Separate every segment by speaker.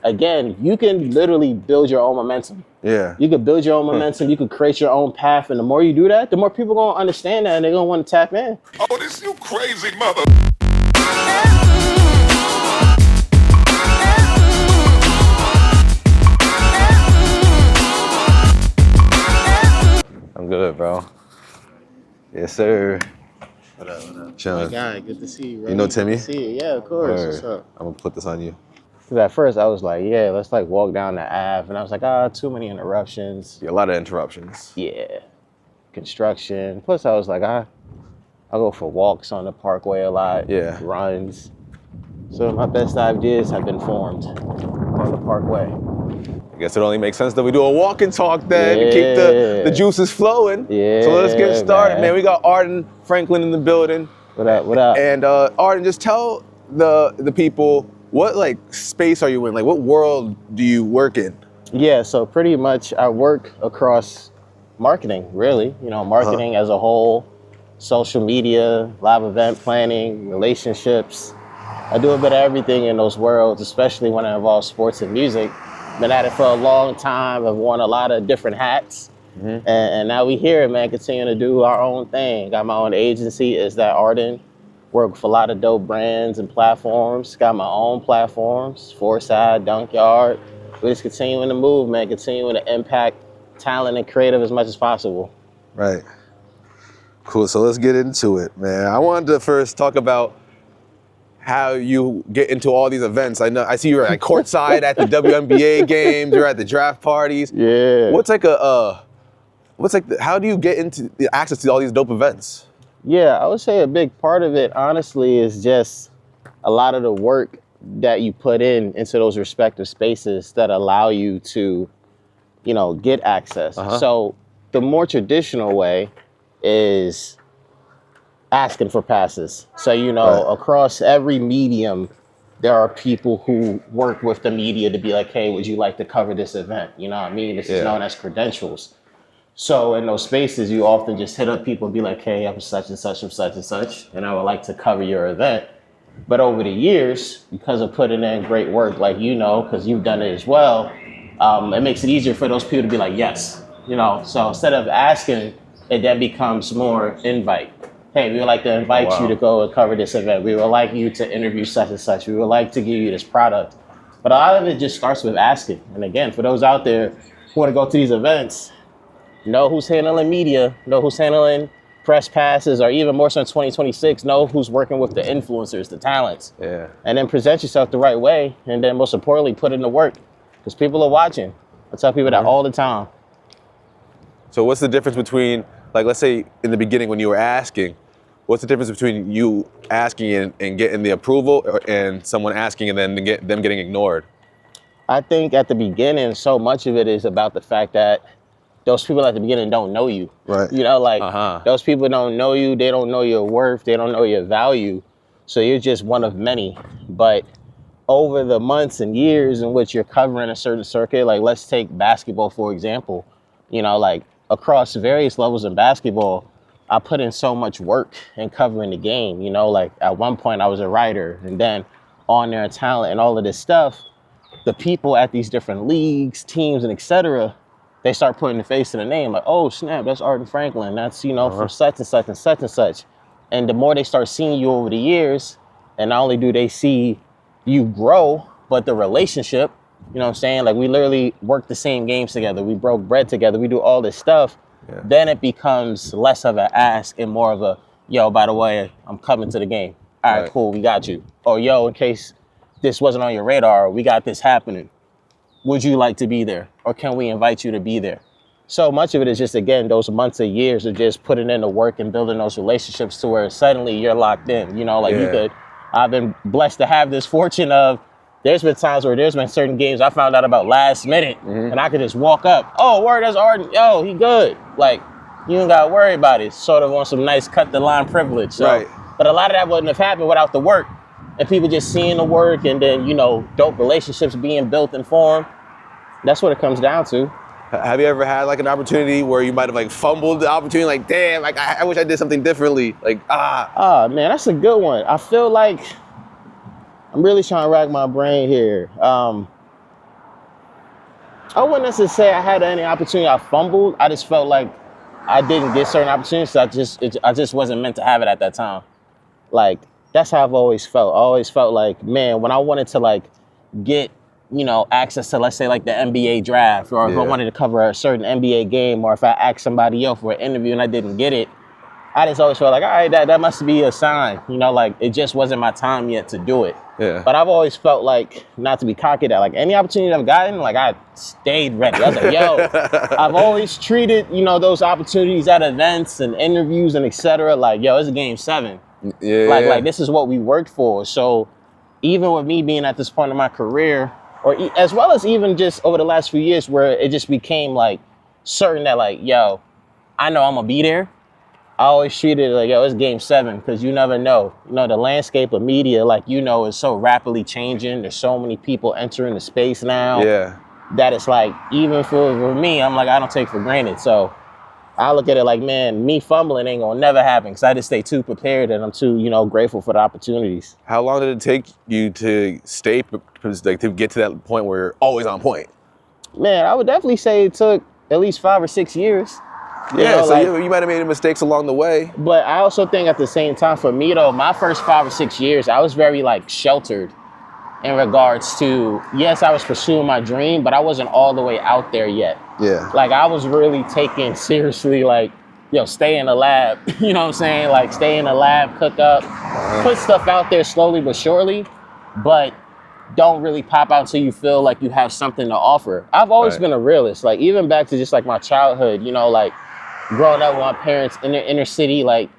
Speaker 1: again, you can literally build your own momentum.
Speaker 2: Yeah.
Speaker 1: You could build your own momentum. You could create your own path. And the more you do that, the more people going to understand that and they're going to want to tap in.
Speaker 3: Oh, this you crazy mother.
Speaker 2: I'm good, bro. Yes, sir.
Speaker 1: What up?
Speaker 2: Chilling.
Speaker 1: My guy, good to see you, bro.
Speaker 2: You know Timmy?
Speaker 1: Good to see you. Yeah, of course. What's up?
Speaker 2: I'm going to put this on you.
Speaker 1: Because at first I was like, yeah, let's like walk down the Ave. And I was like, too many interruptions.
Speaker 2: Yeah, a lot of interruptions.
Speaker 1: Yeah. Construction. Plus I was like, I go for walks on the Parkway a lot.
Speaker 2: Yeah.
Speaker 1: Runs. So my best ideas have been formed on the Parkway.
Speaker 2: I guess it only makes sense that we do a walk and talk then to keep the juices flowing.
Speaker 1: Yeah.
Speaker 2: So let's get started, man. We got Arden Franklyn in the building.
Speaker 1: What up?
Speaker 2: And Arden, just tell the people, what like space are you in? Like what world do you work in?
Speaker 1: Yeah, so pretty much I work across marketing, really. You know, marketing as a whole, social media, live event planning, relationships. I do a bit of everything in those worlds, especially when it involves sports and music. Been at it for a long time. I've worn a lot of different hats. And now we here, man, continuing to do our own thing. Got my own agency, Is That Arden? Work with a lot of dope brands and platforms. Got my own platforms, Foresight, Dunkyard. We're just continuing to move, man, continuing to impact talent and creative as much as possible.
Speaker 2: Right. Cool, so let's get into it, man. I wanted to first talk about how you get into all these events. I see you're at courtside at the WNBA games, you're at the draft parties.
Speaker 1: Yeah.
Speaker 2: How do you get into the access to all these dope events?
Speaker 1: Yeah, I would say a big part of it, honestly, is just a lot of the work that you put into those respective spaces that allow you to, you know, get access. So the more traditional way is asking for passes. So, you know, across every medium, there are people who work with the media to be like, hey, would you like to cover this event? You know what I mean? This is known as credentials. So in those spaces, you often just hit up people and be like, hey, I'm such and such, I'm such and such, and I would like to cover your event. But over the years, because of putting in great work, like you know, because you've done it as well, it makes it easier for those people to be like, yes. You know, so instead of asking, it then becomes more invite. Hey, we would like to invite you to go and cover this event. We would like you to interview such and such. We would like to give you this product. But a lot of it just starts with asking. And again, for those out there who want to go to these events, know who's handling media, know who's handling press passes, or even more so in 2026, know who's working with the influencers, the talents.
Speaker 2: Yeah.
Speaker 1: And then present yourself the right way. And then most importantly, put in the work. Because people are watching. I tell people that all the time.
Speaker 2: So what's the difference between, like, let's say in the beginning when you were asking, what's the difference between you asking and getting the approval and someone asking and then them getting ignored?
Speaker 1: I think at the beginning, so much of it is about the fact that those people at the beginning don't know you.
Speaker 2: Right.
Speaker 1: You know, like those people don't know you. They don't know your worth. They don't know your value. So you're just one of many. But over the months and years in which you're covering a certain circuit, like let's take basketball, for example, you know, like across various levels in basketball, I put in so much work in covering the game. You know, like at one point I was a writer, and then on their talent and all of this stuff, the people at these different leagues, teams, and et cetera, they start putting the face to the name, like, oh snap, that's Arden Franklyn. That's, you know, from such and such and such and such. And the more they start seeing you over the years, and not only do they see you grow, but the relationship, you know what I'm saying? Like we literally work the same games together. We broke bread together. We do all this stuff. Yeah. Then it becomes less of an ask and more of a, yo, by the way, I'm coming to the game. All right, cool, we got you. Or yo, in case this wasn't on your radar, we got this happening. Would you like to be there? Or can we invite you to be there? So much of it is just, again, those months or years of just putting in the work and building those relationships to where suddenly you're locked in. You know, like I've been blessed to have this fortune of, there's been times where there's been certain games I found out about last minute and I could just walk up. Oh, word, that's Arden. Yo, he good. Like, you don't got to worry about it. Sort of on some nice cut the line privilege. So, but a lot of that wouldn't have happened without the work. And people just seeing the work and then, you know, dope relationships being built and formed. That's what it comes down to.
Speaker 2: Have you ever had like an opportunity where you might have like fumbled the opportunity, like, damn, like I wish I did something differently, like,
Speaker 1: man, that's a good one. I feel like I'm really trying to rack my brain here. I wouldn't necessarily say I had any opportunity. I fumbled. I just felt like I didn't get certain opportunities. So I just wasn't meant to have it at that time. Like, that's how I've always felt. I always felt like, man, when I wanted to like get, access to, let's say, like the NBA draft, or if I wanted to cover a certain NBA game, or if I asked somebody else for an interview and I didn't get it, I just always felt like, all right, that must be a sign, like it just wasn't my time yet to do it.
Speaker 2: Yeah.
Speaker 1: But I've always felt like, not to be cocky, that like any opportunity I've gotten, like I stayed ready. I was like, yo, I've always treated, those opportunities at events and interviews and et cetera, like, yo, it's a game 7.
Speaker 2: Yeah.
Speaker 1: Like this is what we worked for. So even with me being at this point in my career, or as well as even just over the last few years where it just became like certain that like, yo, I know I'm gonna be there. I always treated it like, yo, it's game 7, because you never know. The landscape of media, like, is so rapidly changing. There's so many people entering the space now.
Speaker 2: Yeah.
Speaker 1: That it's like, even for me, I'm like, I don't take for granted. So I look at it like, man, me fumbling ain't gonna never happen, because I just stay too prepared and I'm too, grateful for the opportunities.
Speaker 2: How long did it take you to stay, like, to get to that point where you're always on point?
Speaker 1: Man, I would definitely say it took at least 5 or 6 years.
Speaker 2: You might have made mistakes along the way.
Speaker 1: But I also think at the same time, for me though, my first 5 or 6 years, I was very like sheltered in regards to, yes, I was pursuing my dream, but I wasn't all the way out there yet.
Speaker 2: Yeah.
Speaker 1: Like I was really taking seriously, like, stay in the lab, you know what I'm saying? Like stay in the lab, cook up, put stuff out there slowly but surely, but don't really pop out until you feel like you have something to offer. I've always been a realist, like even back to just like my childhood, like growing up with my parents in the inner city, like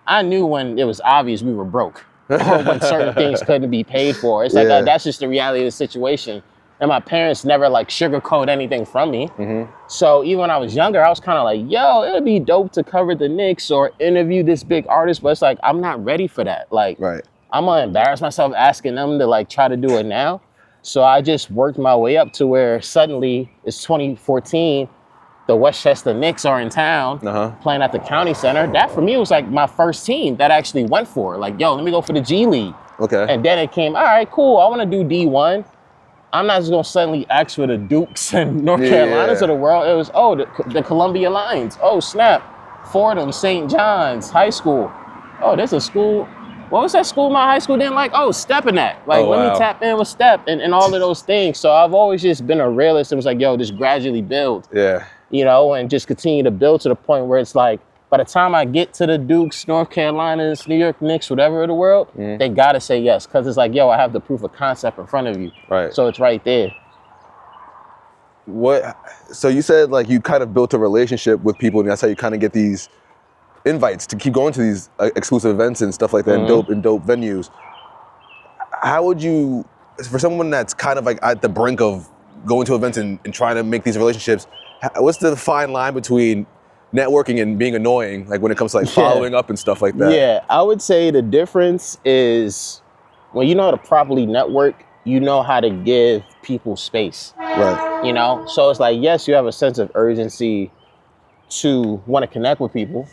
Speaker 1: I knew when it was obvious we were broke or when certain things couldn't be paid for. It's like that's just the reality of the situation. And my parents never like sugarcoat anything from me. Mm-hmm. So even when I was younger, I was kind of like, yo, it'd be dope to cover the Knicks or interview this big artist, but it's like, I'm not ready for that. Like, I'm gonna embarrass myself asking them to like try to do it now. So I just worked my way up to where suddenly it's 2014, the Westchester Knicks are in town playing at the county center. That for me was like my first team that I actually went for. Like, yo, let me go for the G League.
Speaker 2: Okay.
Speaker 1: And then it came, all right, cool. I want to do D1. I'm not just gonna suddenly ask for the Dukes and North Carolinas of the world. It was, the Columbia Lions. Oh, snap. Fordham, St. John's High School. Oh, there's a school. What was that school my high school didn't like? Oh, Step in that. Like, let me tap in with Step and all of those things. So I've always just been a realist. It was like, yo, just gradually build.
Speaker 2: Yeah.
Speaker 1: And just continue to build to the point where it's like, by the time I get to the Dukes, North Carolinas, New York Knicks, whatever of the world, they gotta say yes. Cause it's like, yo, I have the proof of concept in front of you.
Speaker 2: Right.
Speaker 1: So it's right there.
Speaker 2: So you said like you kind of built a relationship with people, and that's how you kind of get these invites to keep going to these exclusive events and stuff like that, in dope venues. How would you, for someone that's kind of like at the brink of going to events and trying to make these relationships, what's the fine line between networking and being annoying, like when it comes to like following up and stuff like that?
Speaker 1: Yeah, I would say the difference is when you know how to properly network, you know how to give people space.
Speaker 2: Right.
Speaker 1: So it's like, yes, you have a sense of urgency to want to connect with people.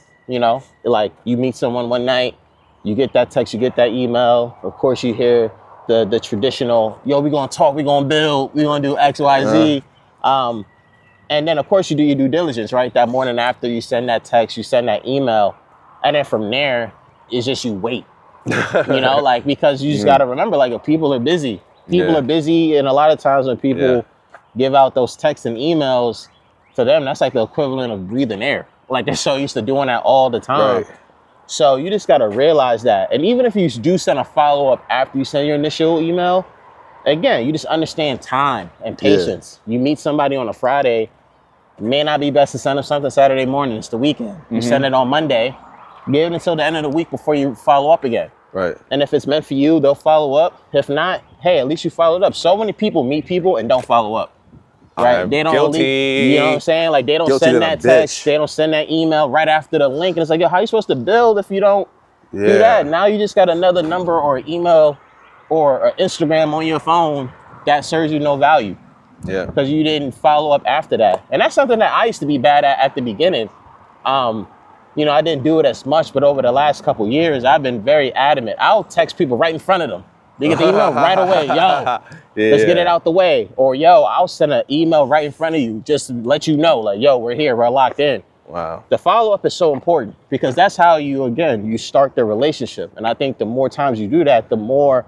Speaker 1: Like you meet someone one night, you get that text, you get that email. Of course, you hear the traditional, yo, we're going to talk, we're going to build, we're going to do X, Y, Z. And then, of course, you do your due diligence, right? That morning after you send that text, you send that email. And then from there, it's just you wait, like, because you just got to remember, like, people are busy. People are busy. And a lot of times when people give out those texts and emails, for them, that's like the equivalent of breathing air. Like, they're so used to doing that all the time.
Speaker 2: Right.
Speaker 1: So you just got to realize that. And even if you do send a follow-up after you send your initial email, again, you just understand time and patience. You meet somebody on a Friday, it may not be best to send them something Saturday morning. It's the weekend. You send it on Monday, give it until the end of the week before you follow up again.
Speaker 2: Right.
Speaker 1: And if it's meant for you, they'll follow up. If not, hey, at least you followed up. So many people meet people and don't follow up. Right? They don't you know what I'm saying? Like, they don't send that text, they don't send that email right after the link. And it's like, yo, how are you supposed to build if you don't do that? Now you just got another number or email or Instagram on your phone that serves you no value.
Speaker 2: Yeah.
Speaker 1: Because you didn't follow up after that. And that's something that I used to be bad at the beginning. I didn't do it as much, but over the last couple years, I've been very adamant. I'll text people right in front of them They get the email right away. Yo, let's get it out the way. Or yo, I'll send an email right in front of you just to let you know, like, yo, we're here, we're locked in.
Speaker 2: Wow.
Speaker 1: The follow-up is so important because that's how you start the relationship. And I think the more times you do that, the more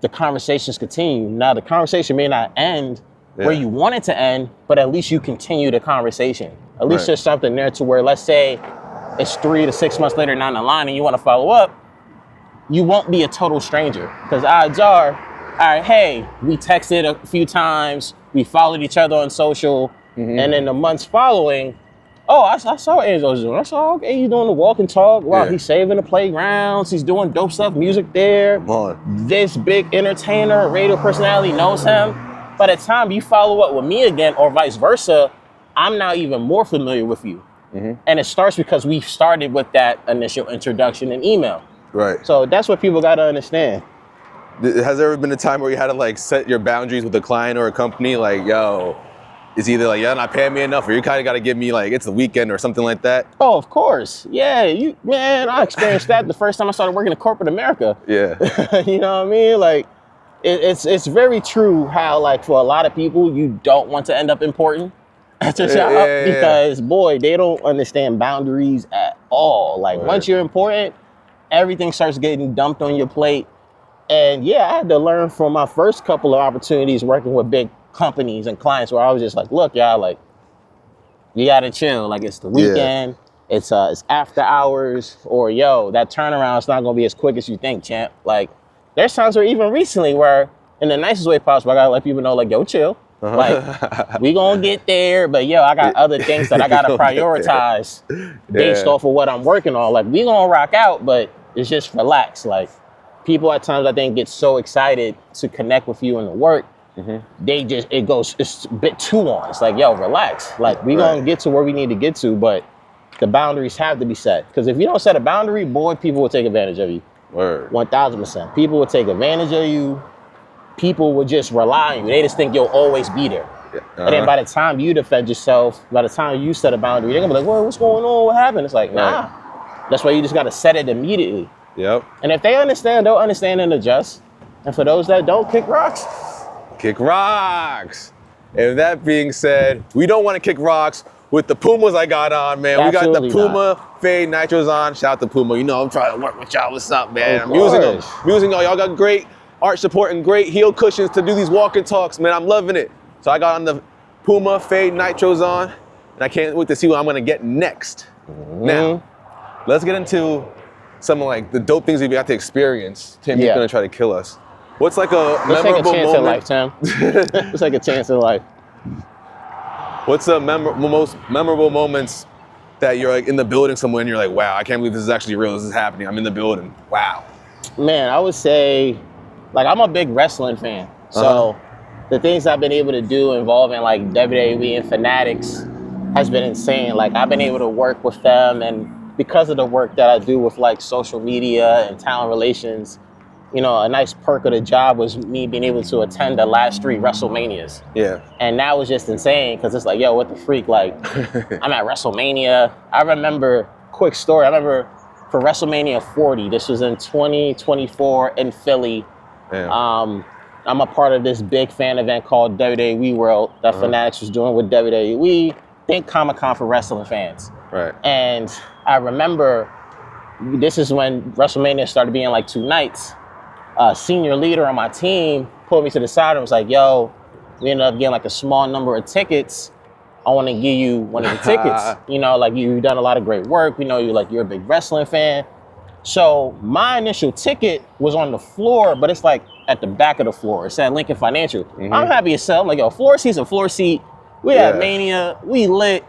Speaker 1: the conversations continue. Now, the conversation may not end where you want it to end, but at least you continue the conversation. At least there's something there to where, let's say, it's 3 to 6 months later down the line and you want to follow up, you won't be a total stranger. Because odds are, all right, hey, we texted a few times, we followed each other on social, and in the months following, oh, I saw what Angelo's doing. I saw, okay, he's doing the walk and talk. Wow, he's saving the playgrounds. He's doing dope stuff, music there. This big entertainer, radio personality knows him. By the time you follow up with me again or vice versa, I'm now even more familiar with you. And it starts because we started with that initial introduction and email.
Speaker 2: Right.
Speaker 1: So that's what people got to understand.
Speaker 2: Has there ever been a time where you had to like set your boundaries with a client or a company? Like, yo, it's either like, you're not paying me enough, or you kind of got to give me like, it's the weekend or something like that?
Speaker 1: Oh, of course. Yeah, man, I experienced that the first time I started working in corporate America.
Speaker 2: Yeah.
Speaker 1: You know what I mean? Like, it's very true how, like, for a lot of people, you don't want to end up important at your job because, boy, they don't understand boundaries at all. Like, once you're important, everything starts getting dumped on your plate. And, yeah, I had to learn from my first couple of opportunities working with big companies and clients where I was just like, look, y'all, like, you gotta chill. Like, it's the weekend, it's after hours, or yo, that turnaround is not gonna be as quick as you think, champ. Like, there's times where even recently where, in the nicest way possible, I gotta let people know, like, yo, chill. Like, we gonna get there, but yo, I got other things that I gotta prioritize based off of what I'm working on. Like, we gonna rock out, but it's just relax. Like, people at times, I think, get so excited to connect with you in the work, it's a bit too long. It's like, yo, relax. Like, we gonna get to where we need to get to, but the boundaries have to be set. Because if you don't set a boundary, boy, people will take advantage of you. 1000%. People will take advantage of you. People will just rely on you. They just think you'll always be there. And then by the time you defend yourself, by the time you set a boundary, they're gonna be like, whoa, what's going on? What happened? It's like, nah. That's why you just gotta set it immediately. And if they understand, they'll understand and adjust. And for those that don't, kick rocks.
Speaker 2: Kick rocks. And that being said, we don't want to kick rocks with the Pumas I got on, man.
Speaker 1: Absolutely
Speaker 2: we got the Puma Fade Nitros on. Shout out to Puma. You know I'm trying to work with y'all. What's up, man? I'm using them. Using y'all. Y'all got great arch support and great heel cushions to do these walk and talks, man. I'm loving it. So I got on the Puma Fade Nitros on, and I can't wait to see what I'm gonna get next. Now, let's get into some of like the dope things we got to experience. Tim, he's gonna try to kill us. What's like a memorable moment?
Speaker 1: Let's take a chance in life, Tim. Let's take a chance in life.
Speaker 2: What's the most memorable moments that you're like in the building somewhere and you're like, wow, I can't believe this is actually real. This is happening. I'm in the building. Wow.
Speaker 1: Man, I would say, like, I'm a big wrestling fan. So the things I've been able to do involving like WWE and Fanatics has been insane. Like, I've been able to work with them, and because of the work that I do with like social media and talent relations, you know, a nice perk of the job was me being able to attend the last 3 WrestleManias. And that was just insane because it's like, yo, what the freak? Like, I'm at WrestleMania. I remember, quick story, I remember for WrestleMania 40, this was in 2024 in Philly. I'm a part of this big fan event called WWE World that Fanatics was doing with WWE. Think Comic-Con for wrestling fans. And I remember, this is when WrestleMania started being like 2 nights. Senior leader on my team pulled me to the side and was like, yo, we ended up getting like a small number of tickets. I want to give you one of the tickets. You know, like, you've done a lot of great work. We know you're a big wrestling fan. So my initial ticket was on the floor, but it's like at the back of the floor. It's at Lincoln Financial. I'm happy as hell. I'm like, yo, floor seat's a floor seat. We had Mania. We lit.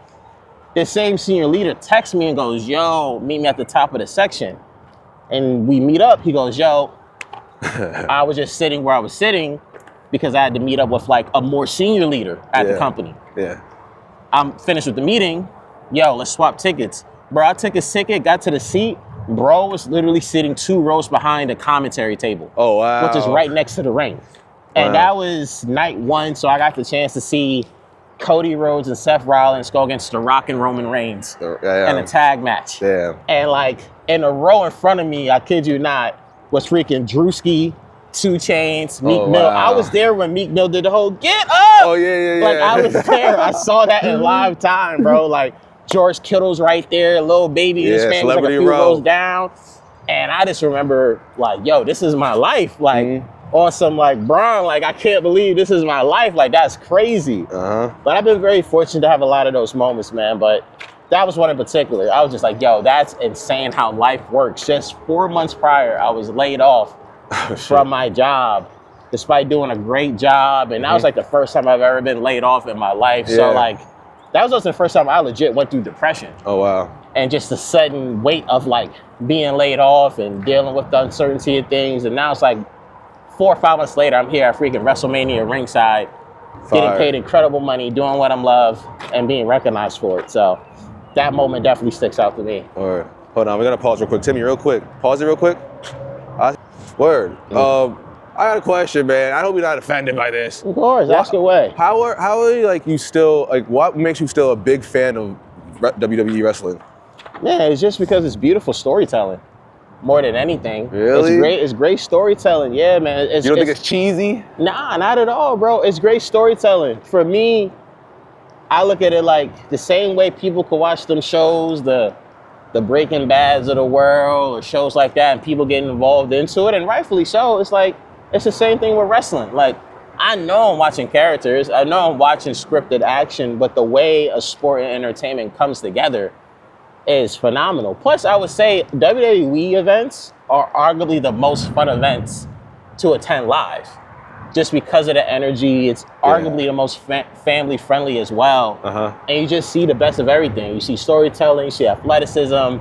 Speaker 1: The same senior leader texts me and goes, yo, meet me at the top of the section. And we meet up. He goes, yo, I was just sitting where I was sitting because I had to meet up with like a more senior leader at the company. I'm finished with the meeting. Yo, let's swap tickets. Bro, I took his ticket, got to the seat. Bro was literally sitting 2 rows behind the commentary table. Oh, wow. Which is right next to the ring. And that was night 1, so I got the chance to see Cody Rhodes and Seth Rollins go against The Rock and Roman Reigns in a tag match. And like, in a row in front of me, I kid you not, was freaking Drewski, 2 Chainz, Meek
Speaker 2: Oh,
Speaker 1: Mill.
Speaker 2: wow.
Speaker 1: I was there when Meek Mill did the whole "Get Up."
Speaker 2: Oh yeah.
Speaker 1: Like I was there. I saw that in live time, bro. Like George Kittle's right there, Lil Baby, and his
Speaker 2: Yeah,
Speaker 1: family's like a
Speaker 2: Celebrity
Speaker 1: few
Speaker 2: Row.
Speaker 1: rows down. And I just remember like, yo, this is my life. Like on some like Bron, like I can't believe this is my life. Like that's crazy. But I've been very fortunate to have a lot of those moments, man. But that was one in particular. I was just like, yo, that's insane how life works. Just 4 months prior, I was laid off from my job, despite doing a great job. And that was like the first time I've ever been laid off in my life. So like, that was also the first time I legit went through depression.
Speaker 2: Oh wow.
Speaker 1: And just the sudden weight of like being laid off and dealing with the uncertainty of things. And now it's like 4 or 5 months later, I'm here at freaking WrestleMania ringside, getting paid incredible money, doing what I'm love, and being recognized for it. So that moment definitely sticks out to me.
Speaker 2: All right. Hold on, we're gonna pause real quick. Timmy, real quick. Pause it real quick. Word. I got a question, man. I hope you're not offended by this.
Speaker 1: Of course, ask away.
Speaker 2: How are you, like, you still, like, what makes you still a big fan of WWE wrestling?
Speaker 1: Yeah, it's just because it's beautiful storytelling more than anything.
Speaker 2: Really?
Speaker 1: It's great storytelling. Yeah, man.
Speaker 2: You don't think it's cheesy?
Speaker 1: Nah, not at all, bro. It's great storytelling. For me, I look at it like the same way people could watch them shows, the Breaking Bads of the world, or shows like that, and people getting involved into it, and rightfully so. It's like, it's the same thing with wrestling. Like, I know I'm watching characters, I know I'm watching scripted action, but the way a sport and entertainment comes together is phenomenal. Plus, I would say WWE events are arguably the most fun events to attend live. Just because of the energy, it's arguably the most family friendly as well. And you just see the best of everything. You see storytelling, you see athleticism,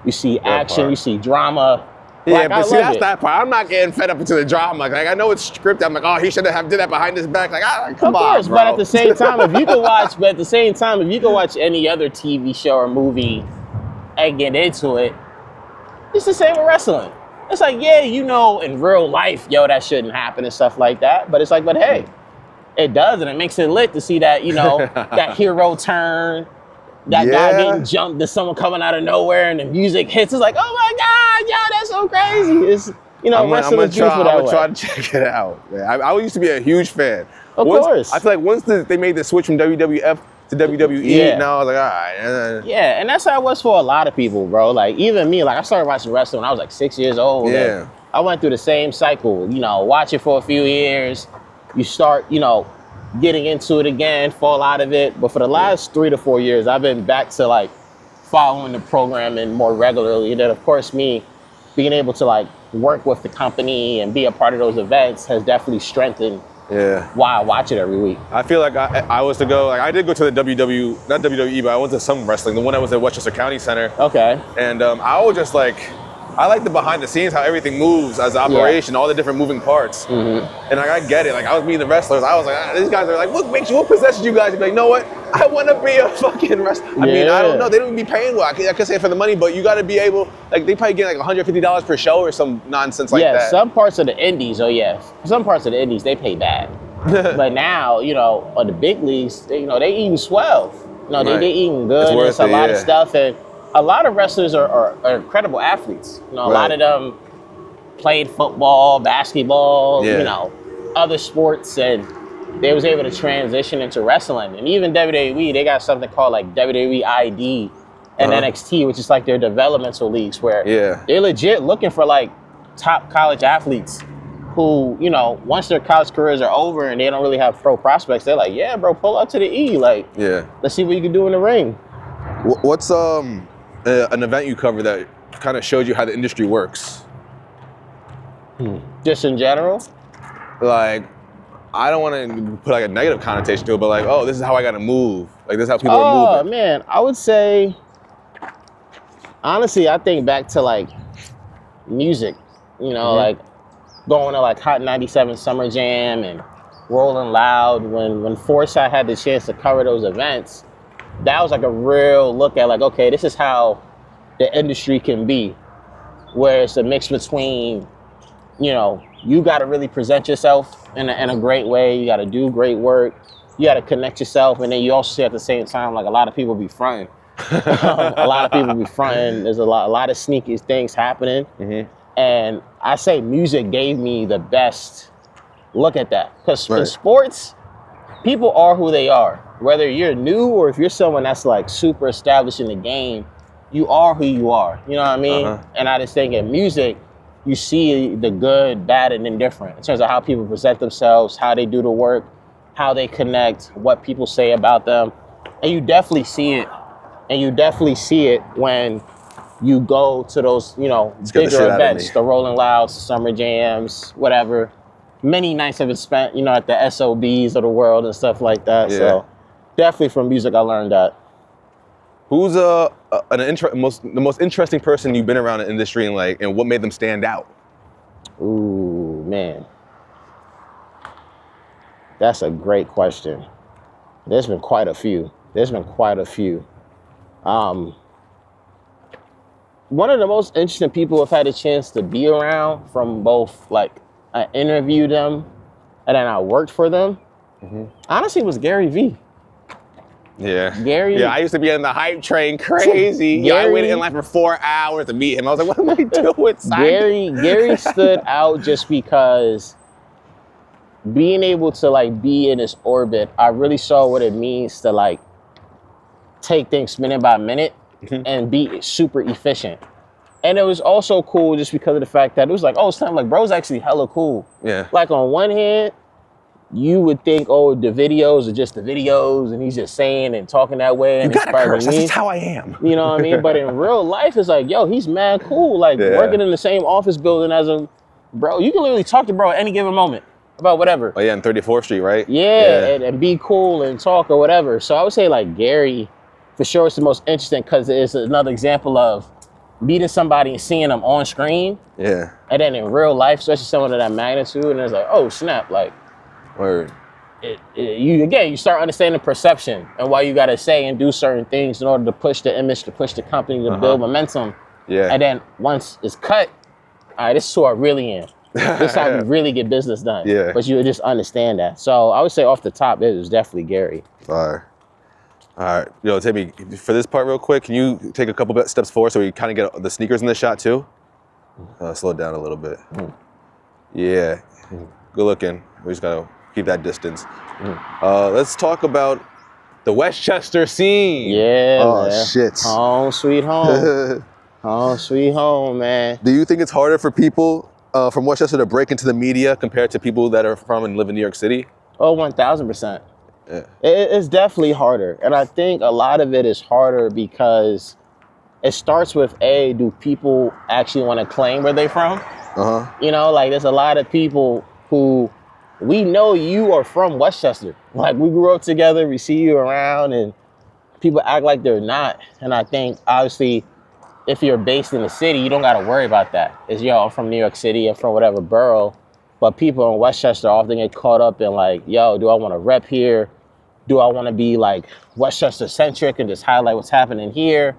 Speaker 1: you see action, you see drama.
Speaker 2: Yeah,
Speaker 1: Like,
Speaker 2: but see, that's that part. I'm not getting fed up into the drama. Like, I know it's scripted. I'm like, oh, he should have did that behind his back. Like, come
Speaker 1: Of course,
Speaker 2: on, bro.
Speaker 1: but at the same time, if you could watch any other TV show or movie and get into it, it's the same with wrestling. It's like, yeah, you know, in real life, yo, that shouldn't happen and stuff like that. But it's like, but hey, it does, and it makes it lit to see that, you know, that hero turn, that guy getting jumped, there's someone coming out of nowhere, and the music hits. It's like, oh my God, yo, that's so crazy. It's, you know, wrestling is beautiful that way.
Speaker 2: I'm gonna try to check it out. Man. I used to be a huge fan.
Speaker 1: Of course.
Speaker 2: I feel like once they made the switch from WWF to WWE, now I was like, all right.
Speaker 1: Yeah, and that's how it was for a lot of people, bro. Like, even me, like, I started watching wrestling when I was like 6 years old.
Speaker 2: Yeah.
Speaker 1: And I went through the same cycle, you know, watch it for a few years. You start, you know, getting into it again, fall out of it. But for the last 3 to 4 years, I've been back to, like, following the programming more regularly. And then, of course, me being able to, like, work with the company and be a part of those events has definitely strengthened why I watch it every week.
Speaker 2: I feel like I was to go, like, I did go to the not WWE, but I went to some wrestling, the one that was at Westchester County Center.
Speaker 1: Okay.
Speaker 2: And I was just like, I like the behind the scenes, how everything moves as an operation, all the different moving parts. And like, I get it. Like, I was meeting the wrestlers. I was like, these guys are like, what possesses you guys? You'd be like, you know what? I want to be a fucking wrestler. I mean, I don't know. They don't even be paying well. I could say it for the money, but you got to be able, like, they probably get like $150 per show or some nonsense like that.
Speaker 1: Yeah, some parts of the indies, some parts of the indies, they pay bad. But now, you know, on the big leagues, they eating swell. You know, they eating good. It's a lot of stuff. And a lot of wrestlers are incredible athletes. You know, a lot of them played football, basketball, you know, other sports, and they was able to transition into wrestling. And even WWE, they got something called like WWE ID and NXT, which is like their developmental leagues where they're legit looking for like top college athletes who, you know, once their college careers are over and they don't really have pro prospects, they're like, yeah, bro, pull up to the E. Like, let's see what you can do in the ring.
Speaker 2: What's an event you cover that kind of showed you how the industry works?
Speaker 1: Just in general?
Speaker 2: Like, I don't want to put like a negative connotation to it, but like, oh, this is how I got to move. Like, this is how people are moving.
Speaker 1: Oh, man, I would say, honestly, I think back to like music, you know, like going to like Hot 97 Summer Jam and Rolling Loud. When Foresight had the chance to cover those events, that was like a real look at like, okay, this is how the industry can be, where it's a mix between, you know, you got to really present yourself in a great way. You got to do great work. You got to connect yourself. And then you also see at the same time, like, a lot of people be fronting. A lot of people be fronting. There's a lot of sneaky things happening. And I say music gave me the best look at that. Because in
Speaker 2: Right.
Speaker 1: sports, people are who they are. Whether you're new or if you're someone that's like super established in the game, you are who you are. You know what I mean?
Speaker 2: Uh-huh.
Speaker 1: And I just think in music, you see the good, bad, and indifferent in terms of how people present themselves, how they do the work, how they connect, what people say about them. And you definitely see it. And you definitely see it when you go to those, you know,
Speaker 2: Scared the
Speaker 1: bigger
Speaker 2: shit out of
Speaker 1: events,
Speaker 2: me.
Speaker 1: the Rolling Louds, the Summer Jams, whatever. Many nights have been spent, you know, at the SOBs of the world and stuff like that.
Speaker 2: Yeah.
Speaker 1: So definitely from music, I learned that.
Speaker 2: Who's the most interesting person you've been around in the industry, and what made them stand out?
Speaker 1: Ooh, man. That's a great question. There's been quite a few. One of the most interesting people I've had a chance to be around from both, like, I interviewed them and then I worked for them, honestly, was Gary Vee.
Speaker 2: Yeah.
Speaker 1: Gary-
Speaker 2: Yeah, I used to be on the hype train crazy. Yeah, I
Speaker 1: Gary-
Speaker 2: waited in line for 4 hours to meet him. I was like, what am I doing? son?
Speaker 1: Gary stood out just because being able to like be in his orbit, I really saw what it means to like take things minute by minute and be super efficient. And it was also cool just because of the fact that it was like, oh, it's time like bro's actually hella cool.
Speaker 2: Yeah.
Speaker 1: Like on one hand, you would think, oh, the videos are just the videos and he's just saying and talking that way and
Speaker 2: You gotta
Speaker 1: inspiring
Speaker 2: curse. That's
Speaker 1: me.
Speaker 2: just how I am.
Speaker 1: You know what I mean? But in real life, it's like, yo, he's mad cool. Like
Speaker 2: Yeah.
Speaker 1: working in the same office building as him, bro. You can literally talk to bro at any given moment about whatever.
Speaker 2: Oh yeah, on 34th Street, right?
Speaker 1: Yeah, and be cool and talk or whatever. So I would say like Gary, for sure, it's the most interesting because it's another example of meeting somebody and seeing them on screen,
Speaker 2: Yeah.
Speaker 1: and then in real life, especially someone of that magnitude, and it's like, oh snap, like
Speaker 2: Word.
Speaker 1: you start understanding perception and why you got to say and do certain things in order to push the image, to push the company, to build momentum.
Speaker 2: Yeah.
Speaker 1: And then once it's cut, all right, this is who I really am. This is how we really get business done.
Speaker 2: Yeah.
Speaker 1: But you would just understand that. So I would say off the top, it was definitely Gary.
Speaker 2: Fire. All right. Yo, Timmy, for this part real quick, can you take a couple bit steps forward so we kind of get the sneakers in the shot too? Slow it down a little bit. Yeah. Good looking. We just gotta keep that distance. Let's talk about the Westchester scene.
Speaker 1: Yeah,
Speaker 2: Oh,
Speaker 1: man.
Speaker 2: shit.
Speaker 1: Home sweet home. Home sweet home, man.
Speaker 2: Do you think it's harder for people from Westchester to break into the media compared to people that are from and live in New York City?
Speaker 1: Oh, 1000%.
Speaker 2: Yeah.
Speaker 1: It's definitely harder. And I think a lot of it is harder because it starts with do people actually want to claim where they're from?
Speaker 2: Uh-huh.
Speaker 1: You know, like there's a lot of people who we know you are from Westchester. Like we grew up together, we see you around, and people act like they're not. And I think obviously if you're based in the city, you don't got to worry about that. It's, yo, I'm from New York City, I'm from whatever borough. But people in Westchester often get caught up in like, yo, do I want to rep here? Do I want to be like Westchester centric and just highlight what's happening here?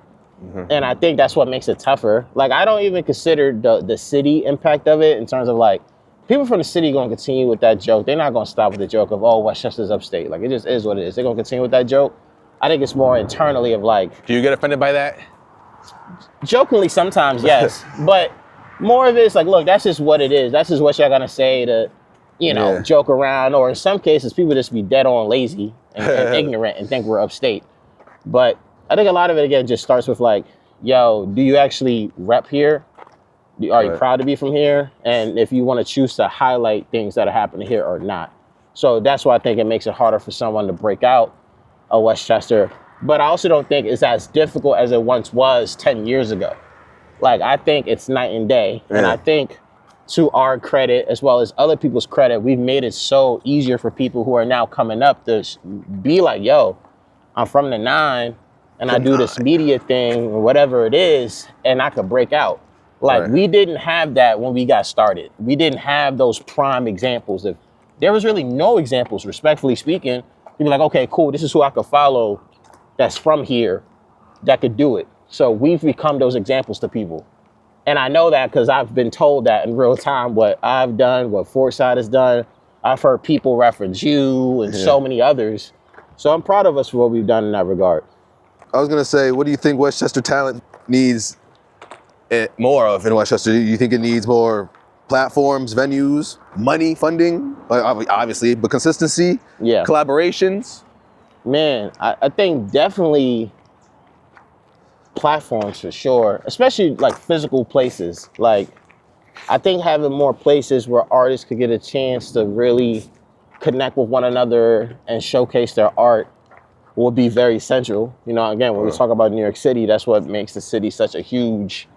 Speaker 1: And I think that's what makes it tougher. Like I don't even consider the city impact of it in terms of like, people from the city going to continue with that joke. They're not going to stop with the joke of, oh, Westchester's upstate. Like, it just is what it is. They're going to continue with that joke. I think it's more internally of like...
Speaker 2: Do you get offended by that?
Speaker 1: Jokingly sometimes, yes. But more of it is like, look, that's just what it is. That's just what y'all going to say to, you know,
Speaker 2: Yeah.
Speaker 1: joke around. Or in some cases, people just be dead on lazy and ignorant and think we're upstate. But I think a lot of it, again, just starts with like, yo, do you actually rep here? Are you
Speaker 2: Right.
Speaker 1: proud to be from here? And if you want to choose to highlight things that are happening here or not. So that's why I think it makes it harder for someone to break out of Westchester. But I also don't think it's as difficult as it once was 10 years ago. Like, I think it's night and day. And
Speaker 2: Yeah.
Speaker 1: I think to our credit, as well as other people's credit, we've made it so easier for people who are now coming up to be like, yo, I'm from the 9 and I do this media thing or whatever it is, and I could break out. Like,
Speaker 2: Right.
Speaker 1: we didn't have that when we got started. We didn't have those prime examples. If there was really no examples, respectfully speaking, you'd be like, okay, cool, this is who I could follow that's from here that could do it. So we've become those examples to people. And I know that because I've been told that in real time, what I've done, what Foresight has done. I've heard people reference you and so many others. So I'm proud of us for what we've done in that regard.
Speaker 2: I was gonna say, what do you think Westchester talent needs more of in Westchester? Do you think it needs more platforms, venues, money, funding? Like, obviously, but consistency,
Speaker 1: Yeah.
Speaker 2: collaborations?
Speaker 1: Man, I think definitely platforms for sure, especially like physical places. Like, I think having more places where artists could get a chance to really connect with one another and showcase their art will be very central. You know, again, when we talk about New York City, that's what makes the city such a huge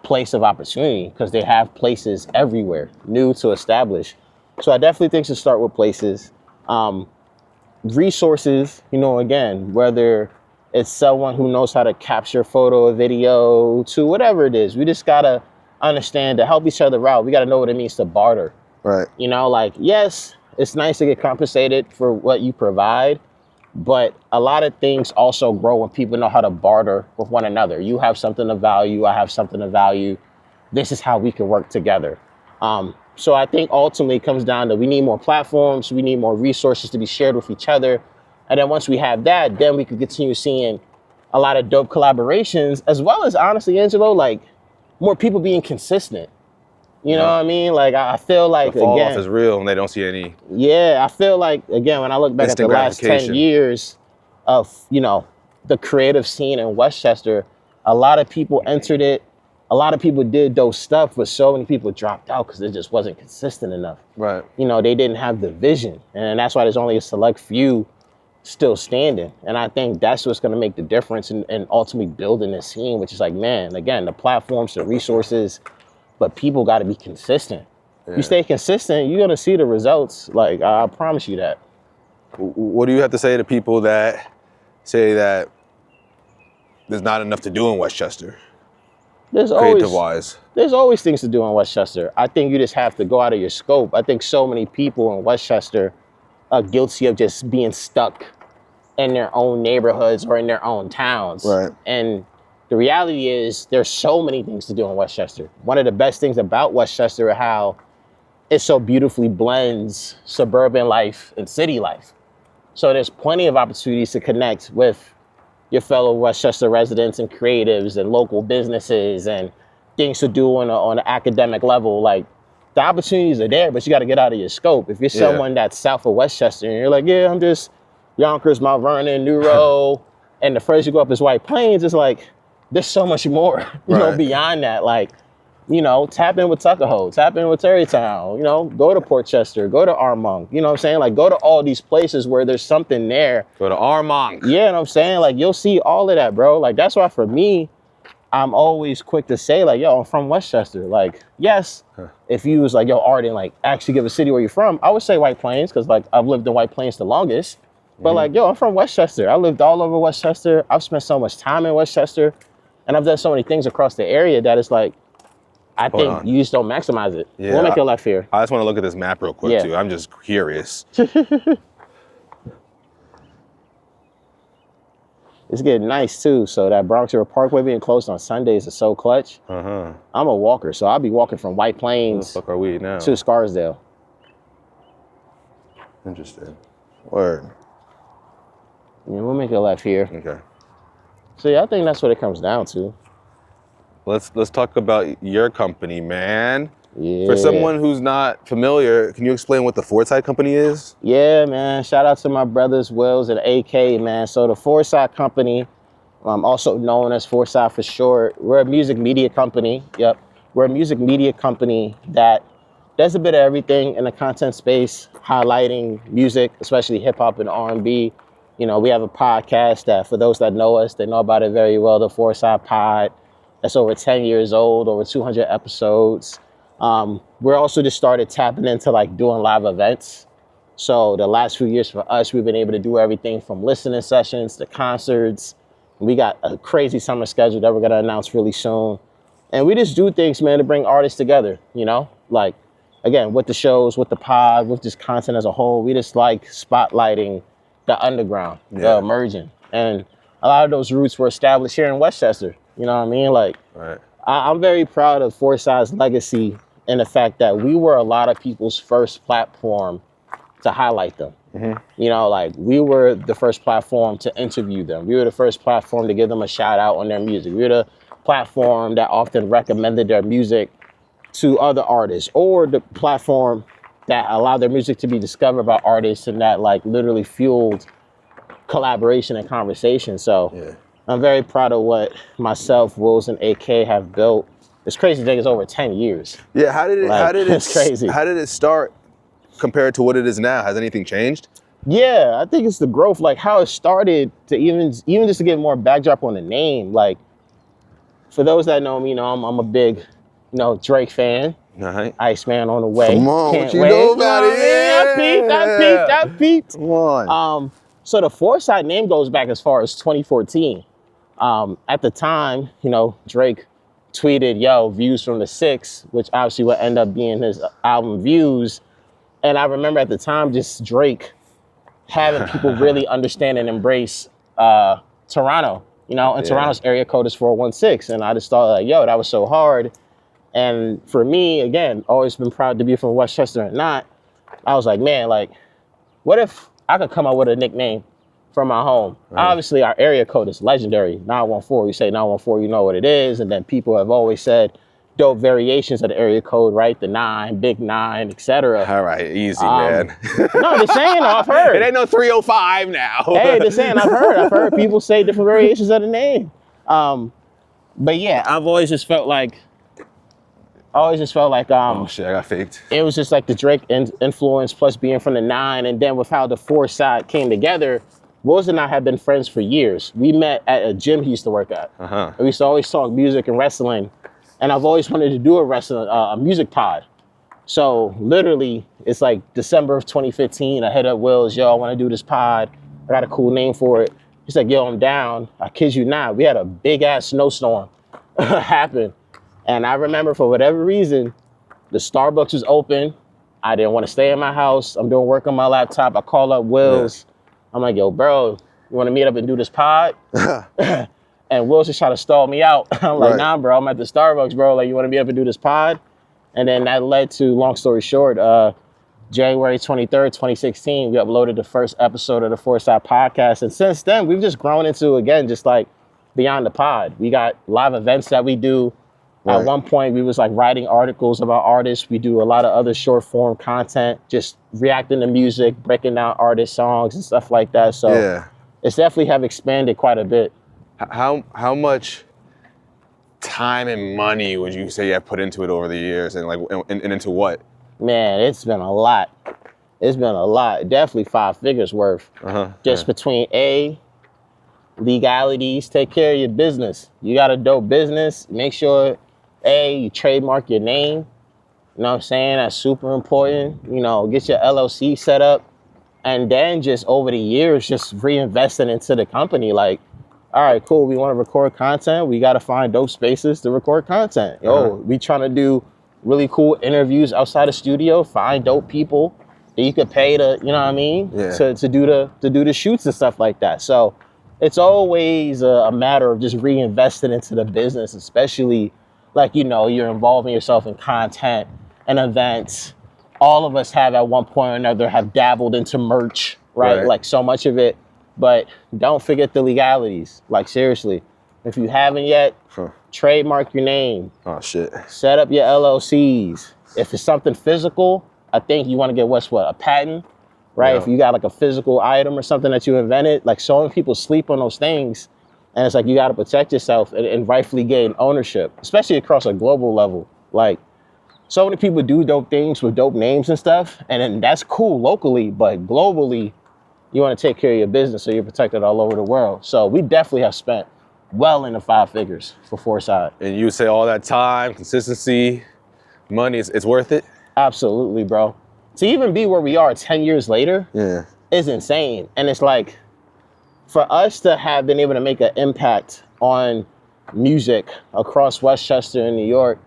Speaker 1: place of opportunity, because they have places everywhere, new to establish. So I definitely think to start with places. Resources, you know, again, whether it's someone who knows how to capture photo or video to whatever it is, we just gotta understand to help each other out. We gotta know what it means to barter.
Speaker 2: Right.
Speaker 1: You know, like, yes, it's nice to get compensated for what you provide, but a lot of things also grow when people know how to barter with one another. You have something of value, I have something of value. This is how we can work together. So I think ultimately it comes down to we need more platforms, we need more resources to be shared with each other. And then once we have that, then we can continue seeing a lot of dope collaborations, as well as, honestly, Angelo, like, more people being consistent. You know what I mean? Like, I feel like,
Speaker 2: The fall
Speaker 1: again,
Speaker 2: off is real and they don't see any.
Speaker 1: yeah, I feel like, again, when I look back at the
Speaker 2: Instant
Speaker 1: last 10
Speaker 2: gratification.
Speaker 1: years of, you know, the creative scene in Westchester, a lot of people entered it. A lot of people did those stuff, but so many people dropped out because it just wasn't consistent enough.
Speaker 2: Right.
Speaker 1: You know, they didn't have the vision. And that's why there's only a select few still standing. And I think that's what's going to make the difference and ultimately building this scene, which is like, man, again, the platforms, the resources, but people got to be consistent.
Speaker 2: Yeah.
Speaker 1: You stay consistent, you're going to see the results. Like, I promise you that.
Speaker 2: What do you have to say to people that say that there's not enough to do in Westchester,
Speaker 1: There's
Speaker 2: creative-wise?
Speaker 1: There's always things to do in Westchester. I think you just have to go out of your scope. I think so many people in Westchester are guilty of just being stuck in their own neighborhoods or in their own towns.
Speaker 2: Right.
Speaker 1: And the reality is there's so many things to do in Westchester. One of the best things about Westchester is how it so beautifully blends suburban life and city life. So there's plenty of opportunities to connect with your fellow Westchester residents and creatives and local businesses and things to do on an academic level. Like, the opportunities are there, but you got to get out of your scope. If you're someone that's south of Westchester and you're like, yeah, I'm just Yonkers, Mount Vernon, New Row, and the first you go up is White Plains, it's like, there's so much more, you know, beyond that. Like, you know, tap in with Tuckahoe, tap in with Terrytown, you know, go to Portchester, go to Armonk, you know what I'm saying? Like, go to all these places where there's something there.
Speaker 2: Go to Armonk.
Speaker 1: Yeah, you know what I'm saying? Like, you'll see all of that, bro. Like, that's why for me, I'm always quick to say, like, yo, I'm from Westchester. Like, yes, if you was like, yo, Arden, like, actually give a city where you're from, I would say White Plains, because, like, I've lived in White Plains the longest. But, like, yo, I'm from Westchester. I lived all over Westchester. I've spent so much time in Westchester. And I've done so many things across the area that it's like, I think you just don't maximize it.
Speaker 2: Yeah,
Speaker 1: We'll make your life here.
Speaker 2: I just want to look at this map real quick,
Speaker 1: Yeah.
Speaker 2: too. I'm just curious.
Speaker 1: It's getting nice, too. So that Bronx River Parkway being closed on Sundays is so clutch.
Speaker 2: Uh-huh.
Speaker 1: I'm a walker, so I'll be walking from White
Speaker 2: Where the
Speaker 1: Plains
Speaker 2: fuck are we now?
Speaker 1: to Scarsdale.
Speaker 2: Interesting. Word.
Speaker 1: Yeah, we'll make a left here.
Speaker 2: Okay.
Speaker 1: So yeah, I think that's what it comes down to.
Speaker 2: Let's talk about your company, man.
Speaker 1: Yeah.
Speaker 2: For someone who's not familiar, can you explain what the Foresight company is?
Speaker 1: Yeah, man. Shout out to my brothers, Wills and AK, man. So the Foresight company, also known as Foresight for short, we're a music media company. Yep. We're a music media company that does a bit of everything in the content space, highlighting music, especially hip hop and R&B. You know, we have a podcast that, for those that know us, they know about it very well, the Foresight Pod. That's over 10 years old, over 200 episodes. We're also just started tapping into like doing live events. So the last few years for us, we've been able to do everything from listening sessions to concerts. We got a crazy summer schedule that we're gonna announce really soon. And we just do things, man, to bring artists together, you know? Like, again, with the shows, with the pod, with just content as a whole, we just like spotlighting the underground, the emerging. And a lot of those roots were established here in Westchester. You know what I mean? Like, I'm very proud of Foresight's legacy in the fact that we were a lot of people's first platform to highlight them. You know, like, we were the first platform to interview them. We were the first platform to give them a shout out on their music. We were the platform that often recommended their music to other artists, or the platform that allowed their music to be discovered by artists and that like literally fueled collaboration and conversation. So I'm very proud of what myself, Wills, and AK have built. It's crazy to think it's over 10 years.
Speaker 2: Yeah,
Speaker 1: It's crazy.
Speaker 2: How did it start compared to what it is now? Has anything changed?
Speaker 1: Yeah, I think it's the growth, like how it started to even just to get more backdrop on the name. Like, for those that know me, I'm a big, Drake fan.
Speaker 2: All right.
Speaker 1: Iceman on the way.
Speaker 2: Come on,
Speaker 1: Can't
Speaker 2: what you
Speaker 1: wait.
Speaker 2: know about it?
Speaker 1: I peeped.
Speaker 2: Come on.
Speaker 1: So the Foresight name goes back as far as 2014. At the time, Drake tweeted, yo, views from the 6, which obviously would end up being his album Views. And I remember at the time just Drake having people really understand and embrace Toronto, and Toronto's area code is 416. And I just thought like, yo, that was so hard. And for me, again, always been proud to be from Westchester and not, I was like, man, like, what if I could come up with a nickname from my home? Right. Obviously, our area code is legendary, 914. You say 914, you know what it is. And then people have always said dope variations of the area code, right? The 9, Big 9, etc.
Speaker 2: All right, easy, man.
Speaker 1: No, just saying, I've heard.
Speaker 2: It ain't no 305 now.
Speaker 1: Hey, just saying, I've heard people say different variations of the name. But yeah, I've always just felt like, oh shit,
Speaker 2: I got faked.
Speaker 1: It was just like the Drake influence plus being from the 9, and then with how the Foresight came together. Wills and I have been friends for years. We met at a gym he used to work at. And we used to always talk music and wrestling, and I've always wanted to do a music pod. So literally, it's like December of 2015. I hit up Wills, yo, I want to do this pod. I got a cool name for it. He's like, yo, I'm down. I kid you not. We had a big ass snowstorm happen. And I remember for whatever reason, the Starbucks was open. I didn't want to stay in my house. I'm doing work on my laptop. I call up Wills. I'm like, yo, bro, you want to meet up and do this pod? And Wills just trying to stall me out. I'm like, nah, bro, I'm at the Starbucks, bro. Like, you want to meet up and do this pod? And then that led to, long story short, January 23rd, 2016, we uploaded the first episode of the Foresight podcast. And since then, we've just grown into, again, just like beyond the pod. We got live events that we do. At one point, we was like writing articles about artists. We do a lot of other short form content, just reacting to music, breaking down artist songs and stuff like that. So it's definitely have expanded quite a bit.
Speaker 2: How much time and money would you say you have put into it over the years, and like and into what?
Speaker 1: Man, it's been a lot. It's been a lot. Definitely 5 figures worth. Just between legalities, take care of your business. You got a dope business, make sure you trademark your name. You know what I'm saying? That's super important. Get your LLC set up. And then just over the years, just reinvesting into the company. Like, all right, cool. We want to record content. We got to find dope spaces to record content. We trying to do really cool interviews outside the studio, find dope people that you could pay to, to do the shoots and stuff like that. So it's always a matter of just reinvesting into the business, especially like, you're involving yourself in content and events. All of us have at one point or another have dabbled into merch, right? Like so much of it, but don't forget the legalities. Like seriously, if you haven't yet, trademark your name.
Speaker 2: Oh shit.
Speaker 1: Set up your LLCs. If it's something physical, I think you want to get a patent, right? If you got like a physical item or something that you invented, like so many people sleep on those things. And it's like, you got to protect yourself and rightfully gain ownership, especially across a global level. Like, so many people do dope things with dope names and stuff. And then that's cool locally, but globally, you want to take care of your business so you're protected all over the world. So we definitely have spent well into 5 figures for Foresight.
Speaker 2: And you say all that time, consistency, money, it's worth it?
Speaker 1: Absolutely, bro. To even be where we are 10 years later is insane. And it's like, for us to have been able to make an impact on music across Westchester and New York,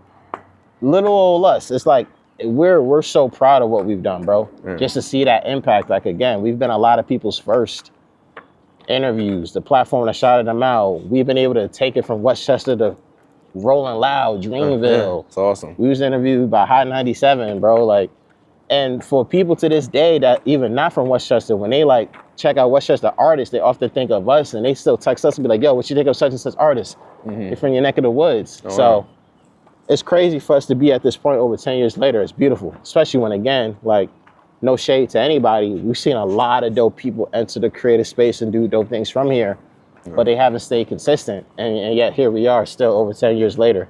Speaker 1: little old us, it's like we're so proud of what we've done, bro. Just to see that impact. Like, again, we've been a lot of people's first interviews, the platform that shouted them out. We've been able to take it from Westchester to Rolling Loud, Dreamville.
Speaker 2: It's awesome.
Speaker 1: We was interviewed by Hot 97, bro. Like, And for people to this day that even not from Westchester, when they like check out Westchester artists, they often think of us and they still text us and be like, yo, what you think of such and such artist? They're from your neck of the woods. So it's crazy for us to be at this point over 10 years later. It's beautiful, especially when, again, like, no shade to anybody. We've seen a lot of dope people enter the creative space and do dope things from here, but they haven't stayed consistent. And yet here we are still over 10 years later.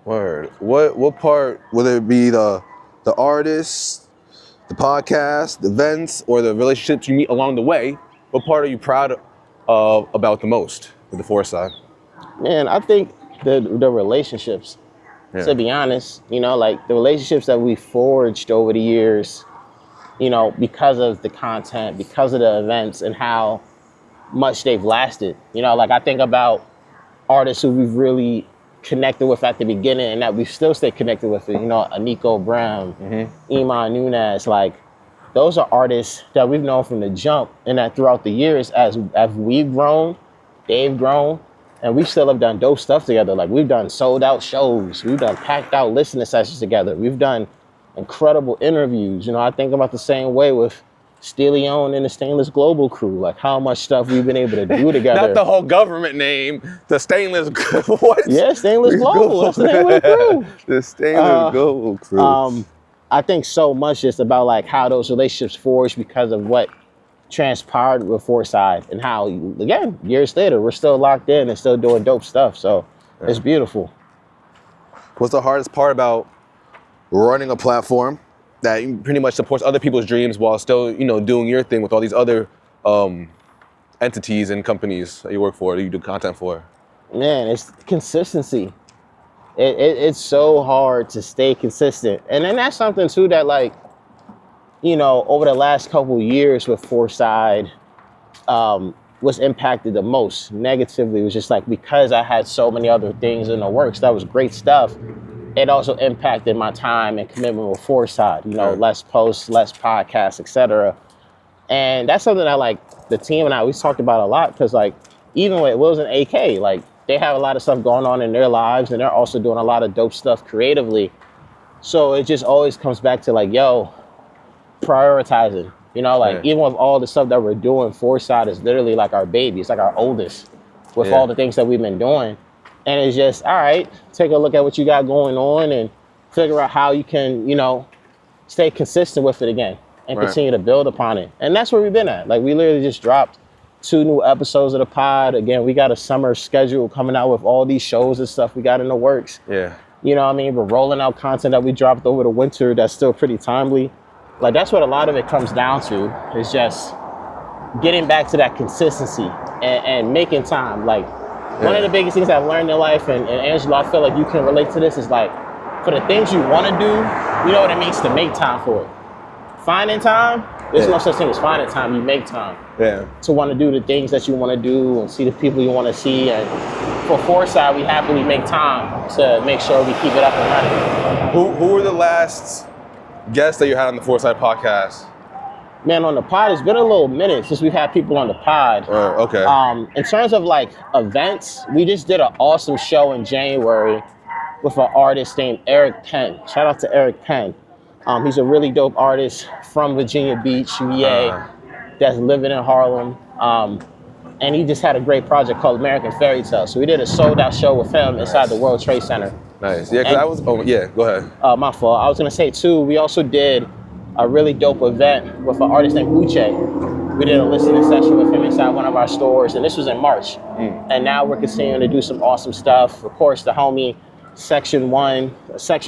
Speaker 2: Word. What part, whether it be the artists, the podcast, the events, or the relationships you meet along the way, what part are you proud of about the most with the Foresight?
Speaker 1: Man, I think the relationships, to be honest, you know, like the relationships that we forged over the years, you know, because of the content, because of the events and how much they've lasted. You know, like I think about artists who we've really connected with at the beginning and that we still stay connected with, you know, Aniko Brown, Iman Nunes, like those are artists that we've known from the jump, and that throughout the years as we've grown, they've grown, and we still have done dope stuff together. Like we've done sold out shows, we've done packed out listening sessions together, we've done incredible interviews. You know, I think about the same way with Steeleon and the Stainless Global crew, like how much stuff we've been able to do together.
Speaker 2: Not the whole government name, the Stainless what?
Speaker 1: Yeah, Stainless Global, that's the name of the crew.
Speaker 2: The Stainless Global crew.
Speaker 1: I think so much just about like how those relationships forged because of what transpired with Foresight, and how, again, years later, we're still locked in and still doing dope stuff. So it's beautiful.
Speaker 2: What's the hardest part about running a platform that pretty much supports other people's dreams while still, you know, doing your thing with all these other entities and companies that you work for, that you do content for?
Speaker 1: Man, it's consistency. It's so hard to stay consistent. And then that's something too that, like, you know, over the last couple of years with Foresight, was impacted the most negatively. It was just like, because I had so many other things in the works that was great stuff, it also impacted my time and commitment with Foresight, you know, less posts, less podcasts, etc. And that's something that, like, the team and I, we talked about a lot, because, like, even with Wills and AK, like, they have a lot of stuff going on in their lives, and they're also doing a lot of dope stuff creatively. So it just always comes back to, like, yo, prioritizing, you know, like, even with all the stuff that we're doing, Foresight is literally like our baby. It's like our oldest with all the things that we've been doing. And it's just, all right, take a look at what you got going on and figure out how you can, you know, stay consistent with it again and continue to build upon it. And that's where we've been at. Like, we literally just dropped 2 new episodes of the pod. Again, we got a summer schedule coming out with all these shows and stuff we got in the works. You know what I mean? We're rolling out content that we dropped over the winter that's still pretty timely. Like, that's what a lot of it comes down to, is just getting back to that consistency and making time. Like, one of the biggest things I've learned in life, and Angelo, I feel like you can relate to this, is like, for the things you want to do, you know what it means to make time for it. Finding time, there's no such thing as finding time. You make time to want to do the things that you want to do and see the people you want to see. And for Foresight, we happily make time to make sure we keep it up and running.
Speaker 2: Who were the last guests that you had on the Foresight podcast?
Speaker 1: Man, on the pod, it's been a little minute since we've had people on the pod. In terms of, like, events, we just did an awesome show in January with an artist named Eric Penn. Shout out to Eric Penn. He's a really dope artist from Virginia Beach, VA, that's living in Harlem. And he just had a great project called American Fairy Tale. So we did a sold out show with him inside the World Trade Center.
Speaker 2: Nice. Yeah, because go ahead.
Speaker 1: My fault. I was gonna say too, we also did a really dope event with an artist named Uche. We did a listening session with him inside one of our stores, and this was in March. And now we're continuing to do some awesome stuff. Of course, the homie Section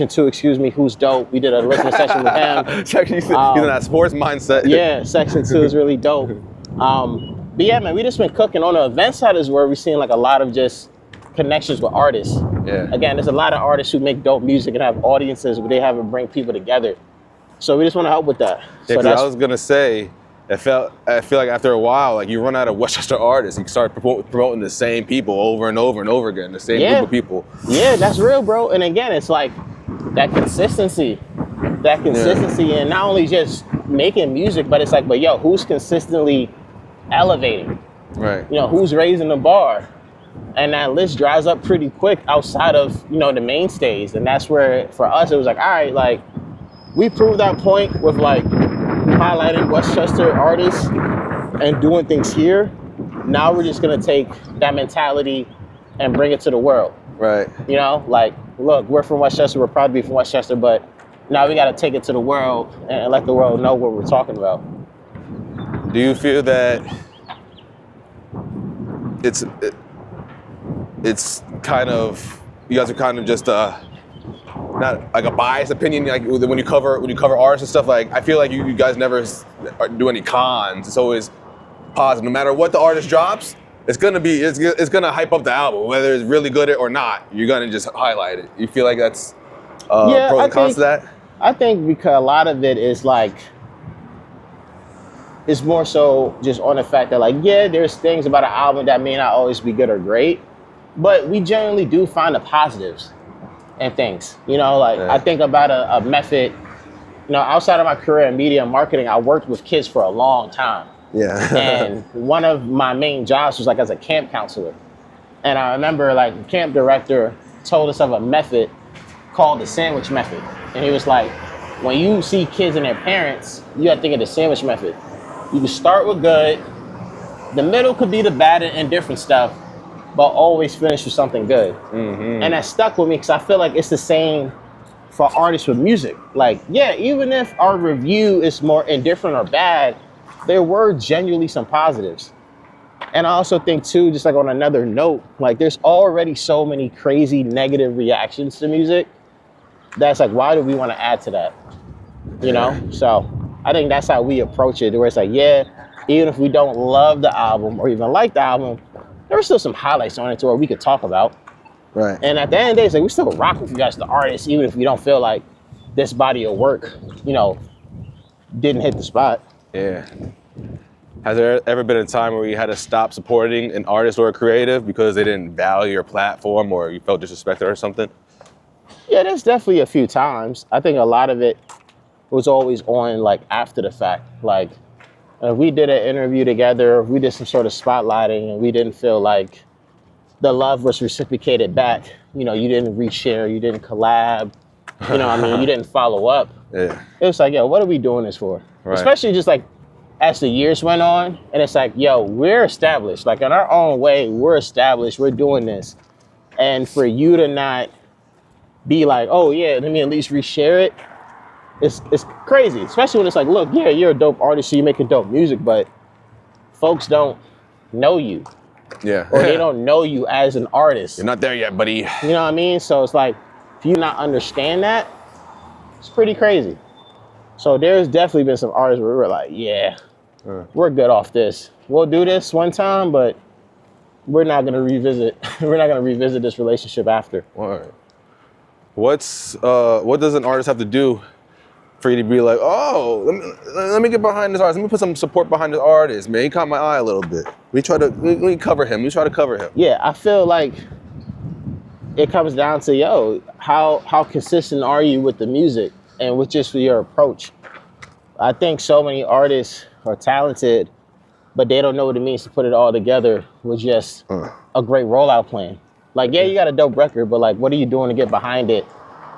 Speaker 1: 2, who's dope. We did a listening session with him.
Speaker 2: He's in that sports mindset.
Speaker 1: Yeah, Section 2 is really dope. But yeah, man, we just been cooking. On the event side is where we're seeing, like, a lot of just connections with artists. Again, there's a lot of artists who make dope music and have audiences where they have to bring people together. So we just want to help with that.
Speaker 2: Yeah, because I was gonna say, I feel like after a while, like, you run out of Westchester artists. You start promoting the same people over and over and over again, the same group of people.
Speaker 1: Yeah, that's real, bro. And again, it's like that consistency, and not only just making music, but it's like, but yo, who's consistently elevating? You know, who's raising the bar? And that list dries up pretty quick outside of, you know, the mainstays. And that's where, for us, it was like, all right, like, we proved that point with like highlighting Westchester artists and doing things here. Now we're just gonna take that mentality and bring it to the world.
Speaker 2: Right.
Speaker 1: You know, like, look, we're from Westchester, we're proud to be from Westchester, but now we gotta take it to the world and let the world know what we're talking about.
Speaker 2: Do you feel that it's kind of, you guys are kind of just not like a biased opinion, like when you cover artists and stuff, like I feel like you guys never do any cons. It's always positive. No matter what the artist drops, it's gonna hype up the album, whether it's really good or not. You're gonna just highlight it. You feel like that's pros and cons to that?
Speaker 1: I think because a lot of it is like, it's more so just on the fact that like, yeah, there's things about an album that may not always be good or great, but we generally do find the positives and things. You know, like I think about a method, you know, outside of my career in media and marketing, I worked with kids for a long time.
Speaker 2: Yeah.
Speaker 1: And one of my main jobs was like as a camp counselor. And I remember like the camp director told us of a method called the sandwich method. And he was like, when you see kids and their parents, you gotta think of the sandwich method. You can start with good, the middle could be the bad and indifferent stuff, but always finish with something good. Mm-hmm. And that stuck with me because I feel like it's the same for artists with music. Like, yeah, even if our review is more indifferent or bad, there were genuinely some positives. And I also think too, just like on another note, like there's already so many crazy negative reactions to music. That's like, why do we want to add to that? You know? So I think that's how we approach it, where it's like, yeah, even if we don't love the album or even like the album, there are still some highlights on it to where we could talk about.
Speaker 2: Right.
Speaker 1: And at the end of the day, it's like, we still rock with you guys, the artists, even if we don't feel like this body of work, you know, didn't hit the spot.
Speaker 2: Yeah. Has there ever been a time where you had to stop supporting an artist or a creative because they didn't value your platform or you felt disrespected or something?
Speaker 1: Yeah, there's definitely a few times. I think a lot of it was always on like after the fact. Like if we did an interview together, if we did some sort of spotlighting and we didn't feel like the love was reciprocated back, you know, you didn't reshare, you didn't collab, you know what I mean, you didn't follow up.
Speaker 2: Yeah.
Speaker 1: It was like, yo, what are we doing this for? Right. Especially just like as the years went on, and it's like, yo, we're established. Like in our own way, we're established, we're doing this. And for you to not be like, oh yeah, let me at least reshare it, it's crazy. Especially when it's like, look, yeah, you're a dope artist, so you're making dope music, but folks don't know you.
Speaker 2: Yeah.
Speaker 1: Or they don't know you as an artist.
Speaker 2: You're not there yet, buddy.
Speaker 1: You know what I mean? So it's like, if you not understand that, it's pretty crazy. So there's definitely been some artists where we were like, yeah, we're good off this. We'll do this one time, but we're not gonna revisit. We're not gonna revisit this relationship after.
Speaker 2: All right. What does an artist have to do for you to be like, oh, let me get behind this artist. Let me put some support behind this artist, man. He caught my eye a little bit. Let me cover him. Let me try to cover him.
Speaker 1: Yeah, I feel like it comes down to, yo, how consistent are you with the music and with just your approach? I think so many artists are talented, but they don't know what it means to put it all together with just a great rollout plan. Like, yeah, you got a dope record, but like, what are you doing to get behind it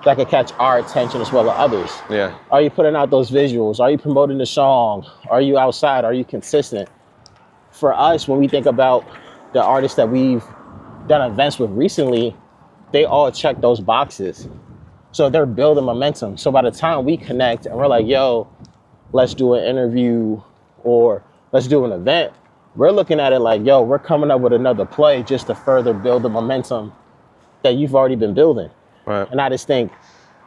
Speaker 1: that could catch our attention as well as others?
Speaker 2: Yeah.
Speaker 1: Are you putting out those visuals? Are you promoting the song? Are you outside? Are you consistent? For us, when we think about the artists that we've done events with recently, they all check those boxes. So they're building momentum. So by the time we connect and we're like, yo, let's do an interview or let's do an event, we're looking at it like, yo, we're coming up with another play just to further build the momentum that you've already been building.
Speaker 2: Right.
Speaker 1: And I just think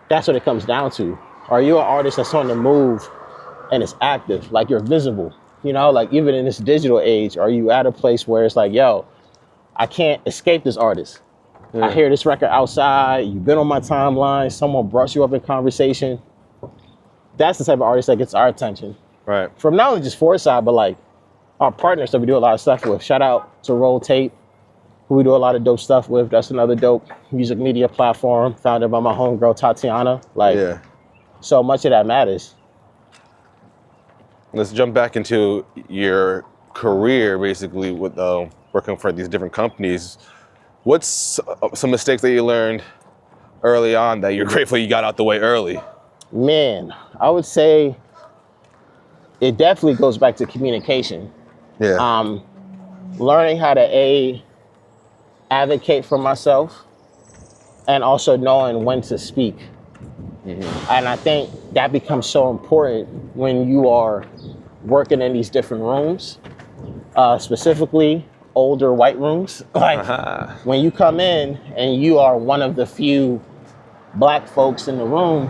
Speaker 1: that's what it comes down to. Are you an artist that's on the move and it's active, like you're visible? You know, like even in this digital age, are you at a place where it's like, yo, I can't escape this artist. I hear this record outside, you've been on my timeline, someone brought you up in conversation. That's the type of artist that gets our attention.
Speaker 2: Right.
Speaker 1: From not only just Foresight, but like our partners that we do a lot of stuff with. Shout out to Roll Tape, who we do a lot of dope stuff with. That's another dope music media platform founded by my homegirl, Tatiana. Like, so much of that matters.
Speaker 2: Let's jump back into your career, basically, with working for these different companies. What's some mistakes that you learned early on that you're grateful you got out the way early?
Speaker 1: Man, I would say it definitely goes back to communication.
Speaker 2: Yeah.
Speaker 1: Learning how to advocate for myself and also knowing when to speak. And I think that becomes so important when you are working in these different rooms, specifically older white rooms. Like when you come in and you are one of the few black folks in the room,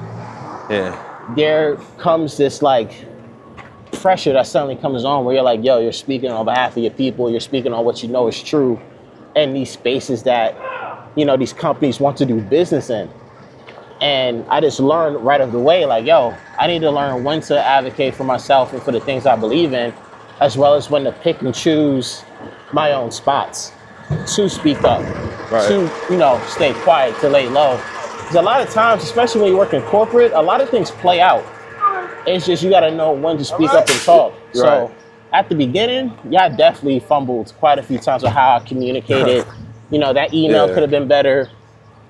Speaker 1: there comes this like pressure that suddenly comes on where you're like, yo, you're speaking on behalf of your people, you're speaking on what you know is true in these spaces that, you know, these companies want to do business in. And I just learned right of the way, like, yo, I need to learn when to advocate for myself and for the things I believe in, as well as when to pick and choose my own spots to speak up, to, you know, stay quiet, to lay low. Because a lot of times, especially when you work in corporate, a lot of things play out. It's just you got to know when to speak up and talk. So at the beginning, yeah, I definitely fumbled quite a few times with how I communicated. You know, that email could have been better,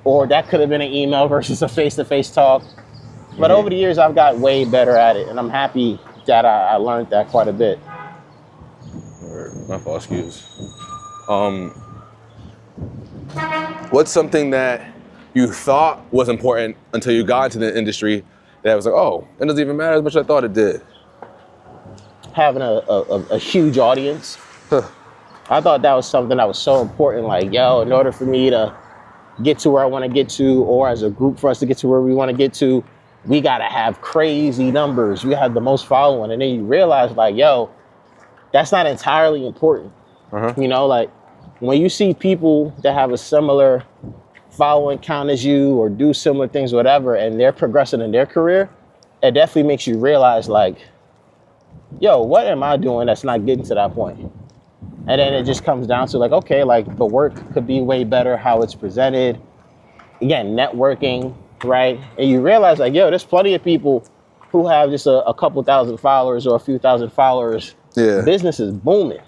Speaker 1: or that could have been an email versus a face-to-face talk. But over the years, I've got way better at it, and I'm happy that I learned that quite a bit.
Speaker 2: My fault, excuse. What's something that you thought was important until you got into the industry that was like, oh, it doesn't even matter as much as I thought it did?
Speaker 1: Having a huge audience. I thought that was something that was so important. Like, yo, in order for me to get to where I want to get to, or as a group for us to get to where we want to get to, we got to have crazy numbers. We have the most following. And then you realize, like, yo, that's not entirely important. You know, like when you see people that have a similar following count as you or do similar things, whatever, and they're progressing in their career, it definitely makes you realize, like, yo, what am I doing that's not getting to that point? And then it just comes down to like, okay, like the work could be way better, how it's presented. Again, networking, right? And you realize like, yo, there's plenty of people who have just a couple thousand followers or a few thousand followers. Business is booming.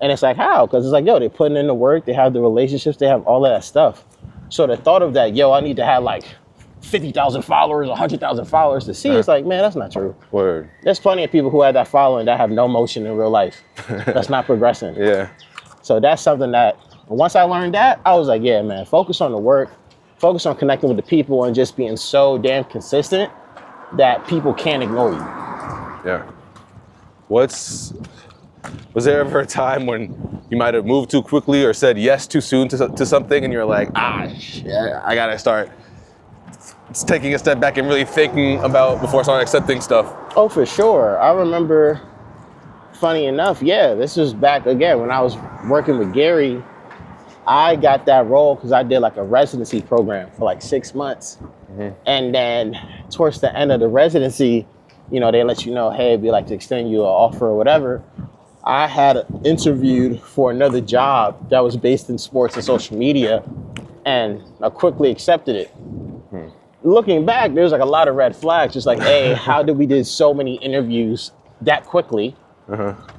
Speaker 1: And it's like, how? Because it's like, yo, they're putting in the work, they have the relationships, they have all of that stuff. So the thought of that, yo, I need to have like 50,000 followers, 100,000 followers to see, it's like, man, that's not true.
Speaker 2: Word.
Speaker 1: There's plenty of people who have that following that have no motion in real life. That's not progressing. So that's something that, once I learned that, I was like, yeah, man, focus on the work, focus on connecting with the people and just being so damn consistent that people can't ignore you.
Speaker 2: Was there ever a time when you might have moved too quickly or said yes too soon to something and you're like, shit, I gotta start taking a step back and really thinking about before I start accepting stuff?
Speaker 1: Oh, for sure. I remember, funny enough, this was back again when I was working with Gary. I got that role because I did like a residency program for like 6 months. And then towards the end of the residency, you know, they let you know, hey, we'd like to extend you an offer or whatever. I had interviewed for another job that was based in sports and social media, and I quickly accepted it. Looking back, there's like a lot of red flags, just like, hey, how did we did so many interviews that quickly?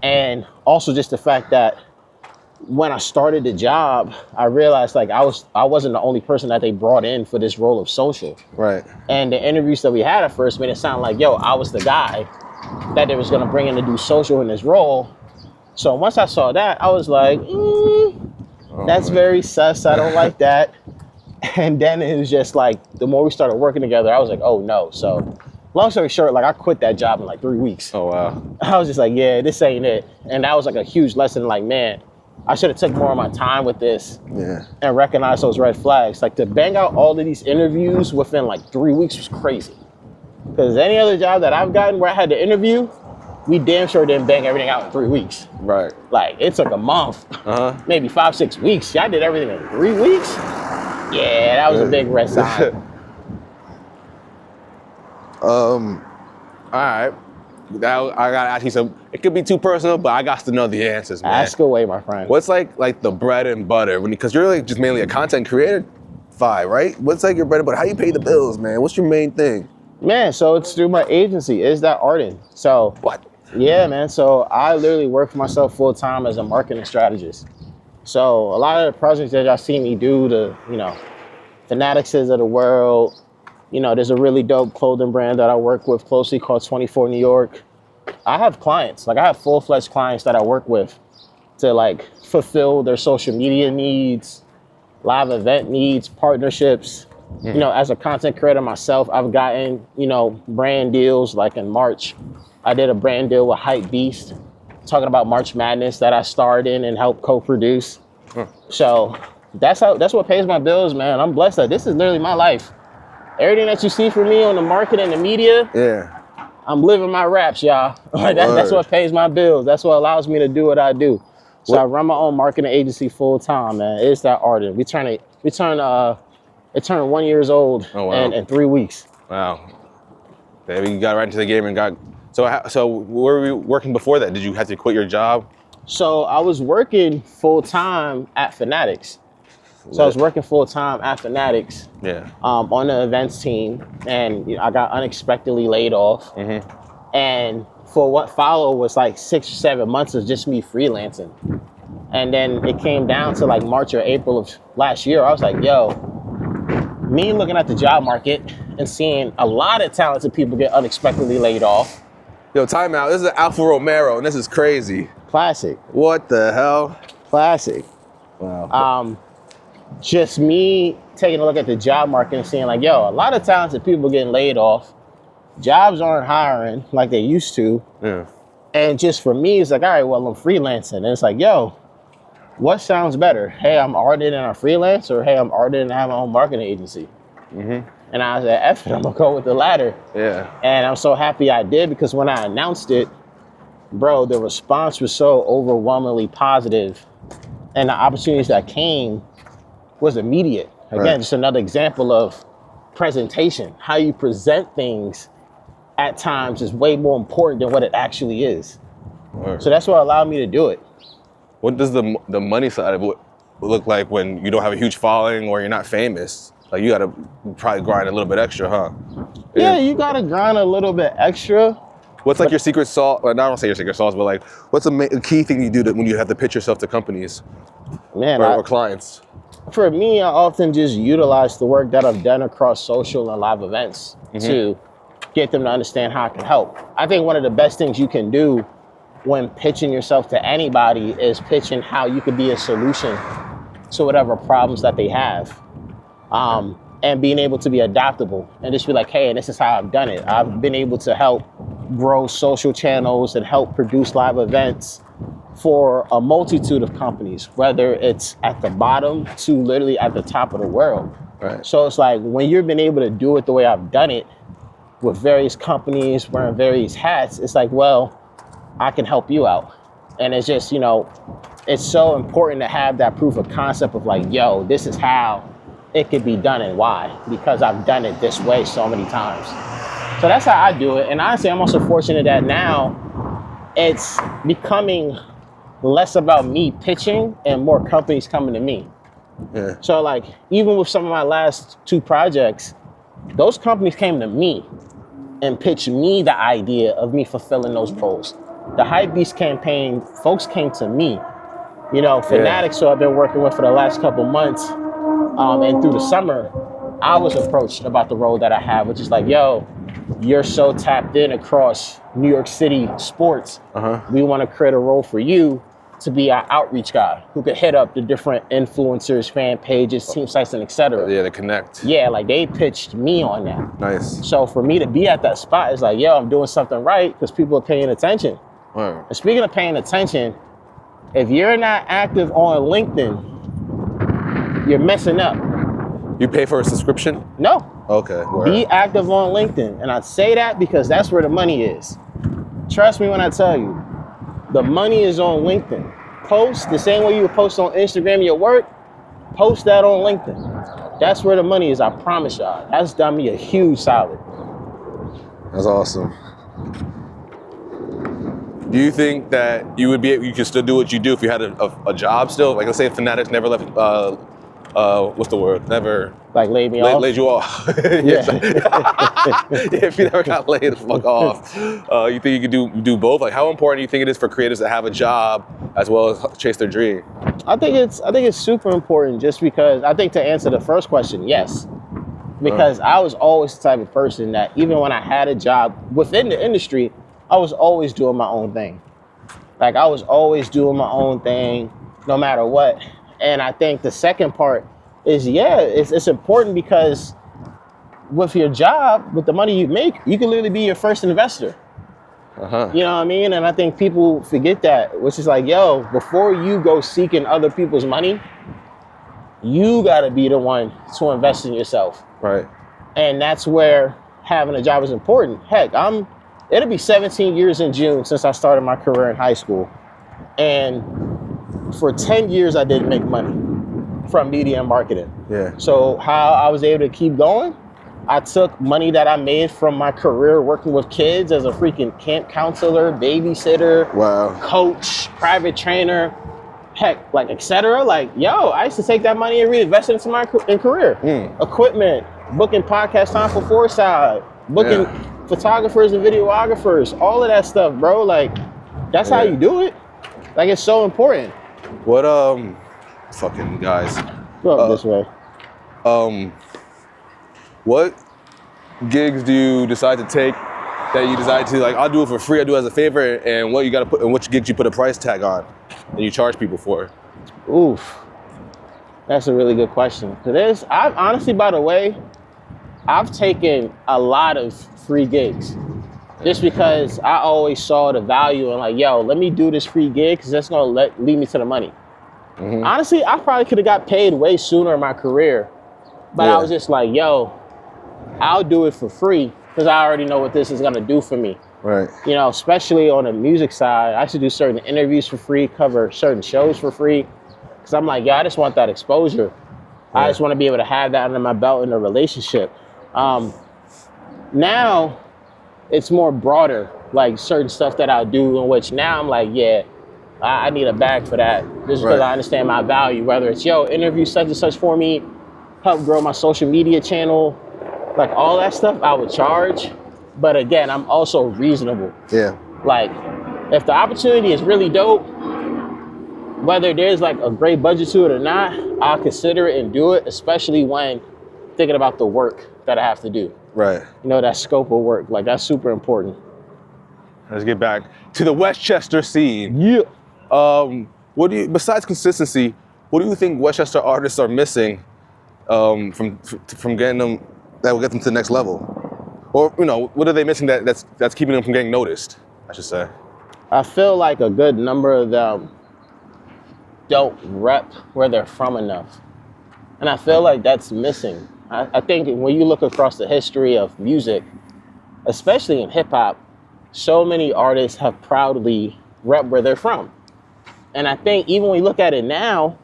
Speaker 1: And also just the fact that when I started the job, I realized like I wasn't the only person that they brought in for this role of social. And the interviews that we had at first made it sound like, yo, I was the guy that they was gonna bring in to do social in this role. So once I saw that, I was like, that's very sus, I don't like that. And then it was just like, the more we started working together, I was like, oh no. So long story short, like I quit that job in like 3 weeks.
Speaker 2: Oh wow.
Speaker 1: I was just like, yeah, this ain't it. And that was like a huge lesson, like, man, I should have took more of my time with this and recognized those red flags. Like to bang out all of these interviews within like 3 weeks was crazy. Because any other job that I've gotten where I had to interview, we damn sure didn't bang everything out in 3 weeks. Like it took a month, maybe 5-6 weeks. Y'all did everything in 3 weeks? Yeah, that was a big red sign.
Speaker 2: All right. Now I gotta ask you some. It could be too personal, but I got to know the answers, man.
Speaker 1: Ask away, my friend.
Speaker 2: What's like the bread and butter because you're like just mainly a content creator, right? What's like your bread and butter? How you pay the bills, man? What's your main thing?
Speaker 1: Man, so it's through my agency. Is that Arden? So
Speaker 2: what?
Speaker 1: Yeah, man. So I literally work for myself full time as a marketing strategist. So a lot of the projects that y'all see me do, the Fanatics of the world, There's a really dope clothing brand that I work with closely called 24 New York. I have clients, like I have full-fledged clients that I work with to like fulfill their social media needs, live event needs, partnerships. As a content creator myself, I've gotten, brand deals. Like in March, I did a brand deal with Hype Beast, talking about March Madness that I starred in and helped co-produce. So that's what pays my bills, man. I'm blessed that this is literally my life. Everything that you see from me on the market and the media, I'm living my raps, y'all. That's what pays my bills. That's what allows me to do what I do. So I run my own marketing agency full time, man. It's that Arden. It turned 1 year old in 3 weeks.
Speaker 2: Wow. Baby, you got right into the game and got. So where were you working before that? Did you have to quit your job?
Speaker 1: So I was working full time at Fanatics. So I was working full time at Fanatics. On the events team, and I got unexpectedly laid off. And for what followed was like 6 or 7 months of just me freelancing. And then it came down to like March or April of last year. I was like, yo, me looking at the job market and seeing a lot of talented people get unexpectedly laid off.
Speaker 2: Yo, time out. This is Alpha Romero, and this is crazy.
Speaker 1: Classic.
Speaker 2: What the hell?
Speaker 1: Classic.
Speaker 2: Wow.
Speaker 1: Just me taking a look at the job market and seeing like, yo, a lot of talented people getting laid off. Jobs aren't hiring like they used to. And just for me, it's like, all right, well, I'm freelancing. And it's like, yo, what sounds better? Hey, I'm Arden and I freelance, or hey, I'm Arden and I have my own marketing agency. And I said, F it, I'm gonna go with the latter. And I'm so happy I did, because when I announced it, bro, the response was so overwhelmingly positive, and the opportunities that came was immediate. Again, just another example of presentation. How you present things at times is way more important than what it actually is. So that's what allowed me to do it.
Speaker 2: What does the money side of it look like when you don't have a huge following or you're not famous? Like, you gotta probably grind a little bit extra, huh?
Speaker 1: Yeah, you gotta grind a little bit extra.
Speaker 2: What's like your secret sauce? Well, I don't say your secret sauce, but like, what's a key thing you do when you have to pitch yourself to companies or clients?
Speaker 1: For me, I often just utilize the work that I've done across social and live events to get them to understand how I can help. I think one of the best things you can do when pitching yourself to anybody is pitching how you could be a solution to whatever problems that they have. And being able to be adaptable and just be like, hey, and this is how I've done it. I've been able to help grow social channels and help produce live events for a multitude of companies, whether it's at the bottom to literally at the top of the world. So it's like, when you've been able to do it the way I've done it with various companies, wearing various hats, it's like, well, I can help you out. And it's just, it's so important to have that proof of concept of like, yo, this is how it could be done and why, because I've done it this way so many times. So that's how I do it. And honestly, I'm also fortunate that now it's becoming less about me pitching and more companies coming to me. So like, even with some of my last 2 projects, those companies came to me and pitched me the idea of me fulfilling those roles. The Hypebeast campaign, folks came to me. Fanatics, who I've been working with for the last couple months, and through the summer, I was approached about the role that I have, which is like, yo, you're so tapped in across New York City sports. We want to create a role for you to be our outreach guy who could hit up the different influencers, fan pages, team sites, and et cetera.
Speaker 2: Yeah, to connect.
Speaker 1: Yeah, like they pitched me on that.
Speaker 2: Nice.
Speaker 1: So for me to be at that spot is like, yo, I'm doing something right because people are paying attention. And speaking of paying attention, if you're not active on LinkedIn, you're messing up.
Speaker 2: You pay for a subscription?
Speaker 1: No.
Speaker 2: Okay.
Speaker 1: Be active on LinkedIn. And I say that because that's where the money is. Trust me when I tell you, the money is on LinkedIn. Post the same way you would post on Instagram your work, post that on LinkedIn. That's where the money is, I promise y'all. That's done me a huge solid.
Speaker 2: That's awesome. Do you think that you could still do what you do if you had a job still? Like, let's say Fanatics never left, what's the word? Never...
Speaker 1: Like laid me off?
Speaker 2: Laid you off.
Speaker 1: Yeah.
Speaker 2: If you never got laid the fuck off. You think you could do both? Like, how important do you think it is for creators to have a job as well as chase their dream? I
Speaker 1: think it's super important, just because I think, to answer the first question, yes. because I was always the type of person that even when I had a job within the industry, I was always doing my own thing. Like I was always doing my own thing, no matter what. And I think the second part is, it's important because with your job, with the money you make, you can literally be your first investor. You know what I mean? And I think people forget that, which is like, yo, before you go seeking other people's money, you gotta be the one to invest in yourself.
Speaker 2: Right.
Speaker 1: And that's where having a job is important. Heck, it'll be 17 years in June since I started my career in high school. And for 10 years, I didn't make money from media and marketing.
Speaker 2: Yeah.
Speaker 1: So how I was able to keep going, I took money that I made from my career working with kids as a freaking camp counselor, babysitter, coach, private trainer, heck, like, etc. Like, yo, I used to take that money and reinvest it into my career. Equipment, booking podcast time for Foresight, booking photographers and videographers, all of that stuff, bro. Like, that's how you do it. Like, it's so important.
Speaker 2: What, fucking guys.
Speaker 1: Go up this way.
Speaker 2: What gigs do you decide to take that you decide to, like, I'll do it for free, I'll do it as a favor, and what you gotta put, and which gigs you put a price tag on and you charge people for?
Speaker 1: Oof. That's a really good question. I've honestly, by the way, I've taken a lot of free gigs just because I always saw the value in, like, yo, let me do this free gig because that's gonna lead me to the money. Honestly, I probably could have got paid way sooner in my career, but I was just like, yo, I'll do it for free because I already know what this is gonna do for me.
Speaker 2: Right.
Speaker 1: You know, especially on the music side, I should do certain interviews for free, cover certain shows for free. Because I'm like, I just want that exposure. I just want to be able to have that under my belt in a relationship. Now, it's more broader, like certain stuff that I'll do in which now I'm like, I need a bag for that. Just because I understand my value, whether it's, yo, interview such and such for me, help grow my social media channel, like all that stuff I would charge. But again, I'm also reasonable. Yeah. Like, if the opportunity is really dope, whether there's like a great budget to it or not, I'll consider it and do it, especially when thinking about the work that I have to do. Right. You know, that scope of work, like that's super important.
Speaker 2: Let's get back to the Westchester scene.
Speaker 1: Yeah.
Speaker 2: What do you, besides consistency, what do you think Westchester artists are missing from getting them, that will get them to the next level? Or, you know, what are they missing that's keeping them from getting noticed, I should say?
Speaker 1: I feel like a good number of them don't rep where they're from enough. And I feel like that's missing. I think when you look across the history of music, especially in hip hop, so many artists have proudly rep where they're from. And I think even when you look at it now,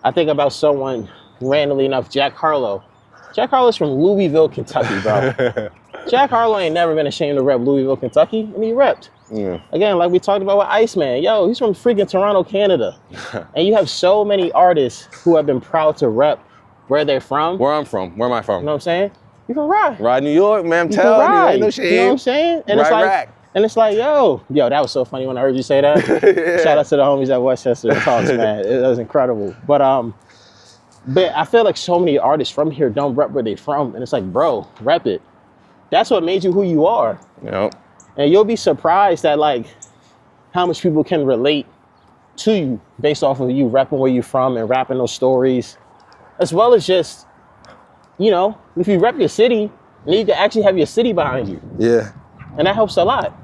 Speaker 1: I think about someone randomly enough, Jack Harlow. Jack Harlow's from Louisville, Kentucky, bro. Jack Harlow ain't never been ashamed to rep Louisville, Kentucky, and he repped. Yeah. Again, like we talked about with Iceman, yo, he's from freaking Toronto, Canada. And you have so many artists who have been proud to rep where they're from.
Speaker 2: Where I'm from, where am I from?
Speaker 1: You know what I'm saying? You from Rye.
Speaker 2: Rye, New York, man, I'm telling you, ain't no shame.
Speaker 1: You know what I'm saying? And it's like,
Speaker 2: rack.
Speaker 1: And it's like, yo, that was so funny when I heard you say that. Shout out to the homies at Westchester Talks, man. It was incredible. But I feel like so many artists from here don't rep where they're from. And it's like, bro, rep it. That's what made you who you are. Yep. And you'll be surprised at like how much people can relate to you based off of you repping where you're from and rapping those stories. As well as just, you know, if you rep your city, then you can actually have your city behind you. Yeah. And that helps a lot.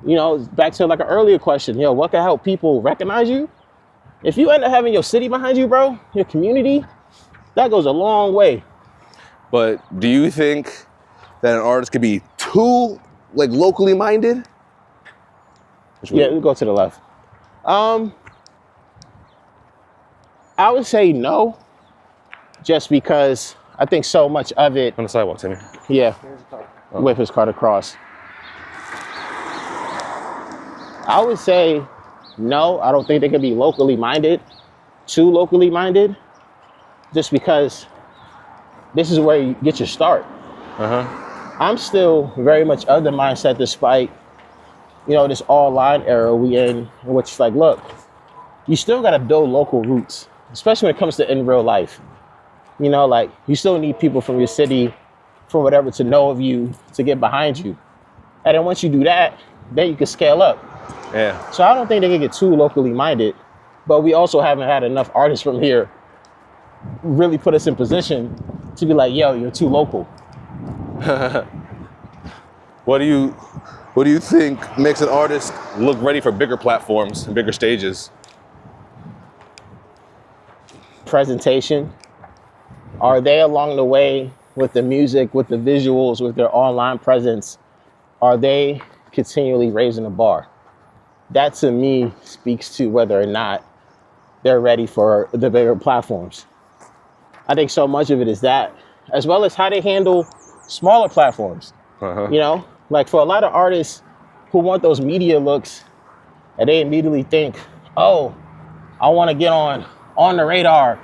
Speaker 1: You know, back to like an earlier question, what can help people recognize you? If you end up having your city behind you, bro, your community, that goes a long way.
Speaker 2: But do you think that an artist could be too, like, locally minded?
Speaker 1: Yeah, we go to the left. I would say no, just because I think so much of it.
Speaker 2: On the sidewalk, Timmy.
Speaker 1: Yeah, with his car to cross. I would say no, I don't think they could be locally minded, too locally minded, just because this is where you get your start. I'm still very much of the mindset, despite, this online era we in which it's like, look, you still got to build local roots, especially when it comes to in real life. You know, like you still need people from your city, from whatever, to know of you, to get behind you. And then once you do that, then you can scale up.
Speaker 2: Yeah.
Speaker 1: So I don't think they can get too locally minded, but we also haven't had enough artists from here really put us in position to be like, yo, you're too local.
Speaker 2: What do you think makes an artist look ready for bigger platforms and bigger stages?
Speaker 1: Presentation. Are they along the way with the music, with the visuals, with their online presence? Are they continually raising the bar? That to me speaks to whether or not they're ready for the bigger platforms. I think so much of it is that, as well as how they handle smaller platforms. You know, like for a lot of artists who want those media looks, and they immediately think, oh, I want to get on the radar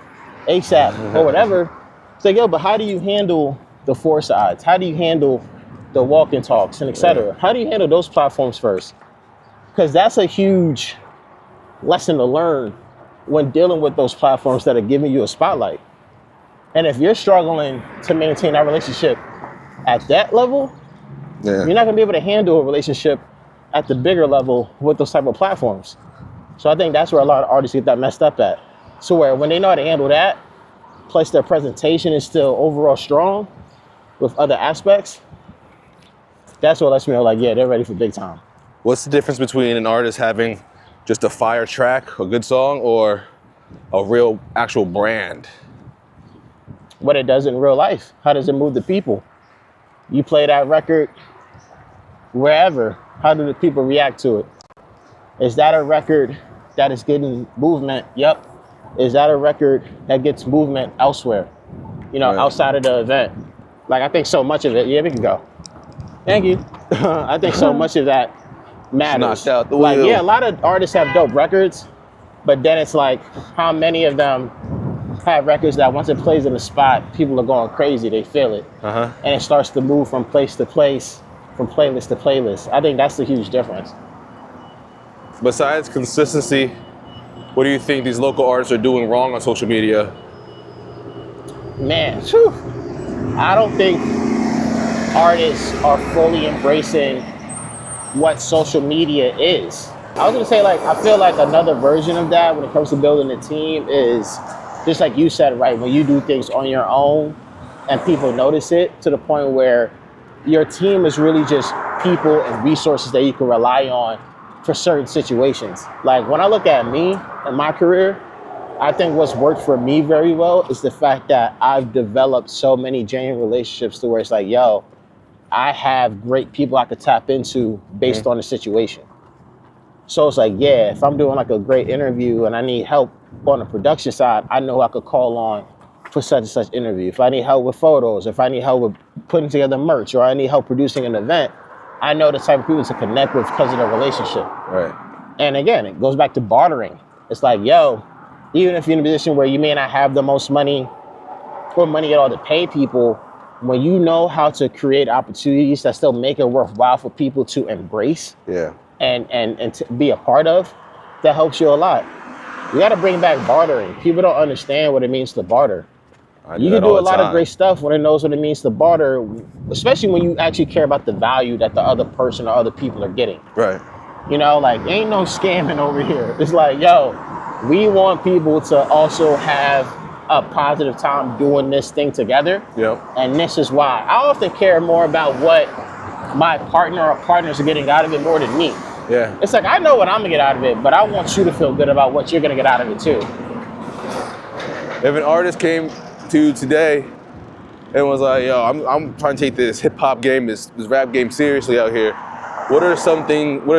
Speaker 1: ASAP or whatever. It's like, yo, but how do you handle the Foresights? How do you handle the walk and talks and et cetera? How do you handle those platforms first? Because that's a huge lesson to learn when dealing with those platforms that are giving you a spotlight. And if you're struggling to maintain that relationship at that level, you're not gonna be able to handle a relationship at the bigger level with those type of platforms. So I think that's where a lot of artists get that messed up at. So where when they know how to handle that, plus their presentation is still overall strong with other aspects, that's what lets me know, like, yeah, they're ready for big time.
Speaker 2: What's the difference between an artist having just a fire track, a good song, or a real actual brand?
Speaker 1: What it does in real life. How does it move the people? You play that record wherever, how do the people react to it? Is that a record that is getting movement? Yep. Is that a record that gets movement elsewhere? You know, outside of the event? Like, I think so much of it, yeah, we can go. Thank you. I think so much of that matters.
Speaker 2: Knocked out the
Speaker 1: like,
Speaker 2: wheel.
Speaker 1: yeah, a lot of artists have dope records, but then it's like, how many of them have records that once it plays in the spot, people are going crazy, they feel it. And it starts to move from place to place, from playlist to playlist. I think that's the huge difference.
Speaker 2: Besides consistency, what do you think these local artists are doing wrong on social media?
Speaker 1: Man, whew, I don't think artists are fully embracing what social media is. I was gonna say, like, I feel like another version of that when it comes to building a team is just like you said, right? When you do things on your own and people notice it to the point where your team is really just people and resources that you can rely on for certain situations. Like when I look at me and my career, I think what's worked for me very well is the fact that I've developed so many genuine relationships to where it's like, yo, I have great people I could tap into based on the situation. So it's like, yeah, if I'm doing like a great interview and I need help on the production side, I know who I could call on for such and such interview. If I need help with photos, if I need help with putting together merch, or I need help producing an event, I know the type of people to connect with because of the relationship.
Speaker 2: Right.
Speaker 1: And again, it goes back to bartering. It's like, yo, even if you're in a position where you may not have the most money or money at all to pay people, when you know how to create opportunities that still make it worthwhile for people to embrace and to be a part of, that helps you a lot. You got to bring back bartering. People don't understand what it means to barter. You can do a lot of great stuff when it knows what it means to barter, especially when you actually care about the value that the other person or other people are getting.
Speaker 2: Right.
Speaker 1: You know, like, ain't no scamming over here. It's like, yo, we want people to also have a positive time doing this thing together.
Speaker 2: Yep.
Speaker 1: And this is why. I often care more about what my partner or partners are getting out of it more than me.
Speaker 2: Yeah.
Speaker 1: It's like, I know what I'm gonna get out of it, but I want you to feel good about what you're gonna get out of it too.
Speaker 2: If an artist came to you today and was like, yo, I'm trying to take this hip hop game, this rap game seriously out here, what are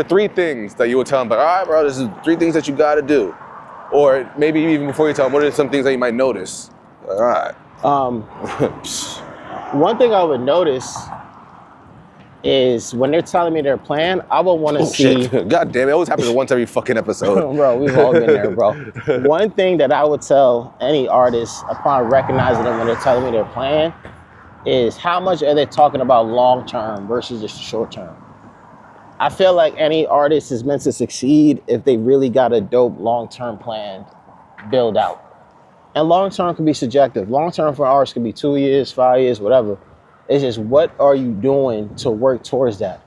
Speaker 2: three things that you would tell them? But all right, bro, this is 3 things that you gotta do. Or maybe even before you tell them, what are some things that you might notice? All right.
Speaker 1: One thing I would notice is when they're telling me their plan, I would want to see.
Speaker 2: Shit. God damn it! Always happens once every fucking episode.
Speaker 1: Bro, we've all been there, bro. One thing that I would tell any artist upon recognizing them when they're telling me their plan is how much are they talking about long term versus just short term. I feel like any artist is meant to succeed if they really got a dope long term plan built out. And long term can be subjective. Long term for artists can be 2 years, 5 years, whatever. It's just, what are you doing to work towards that?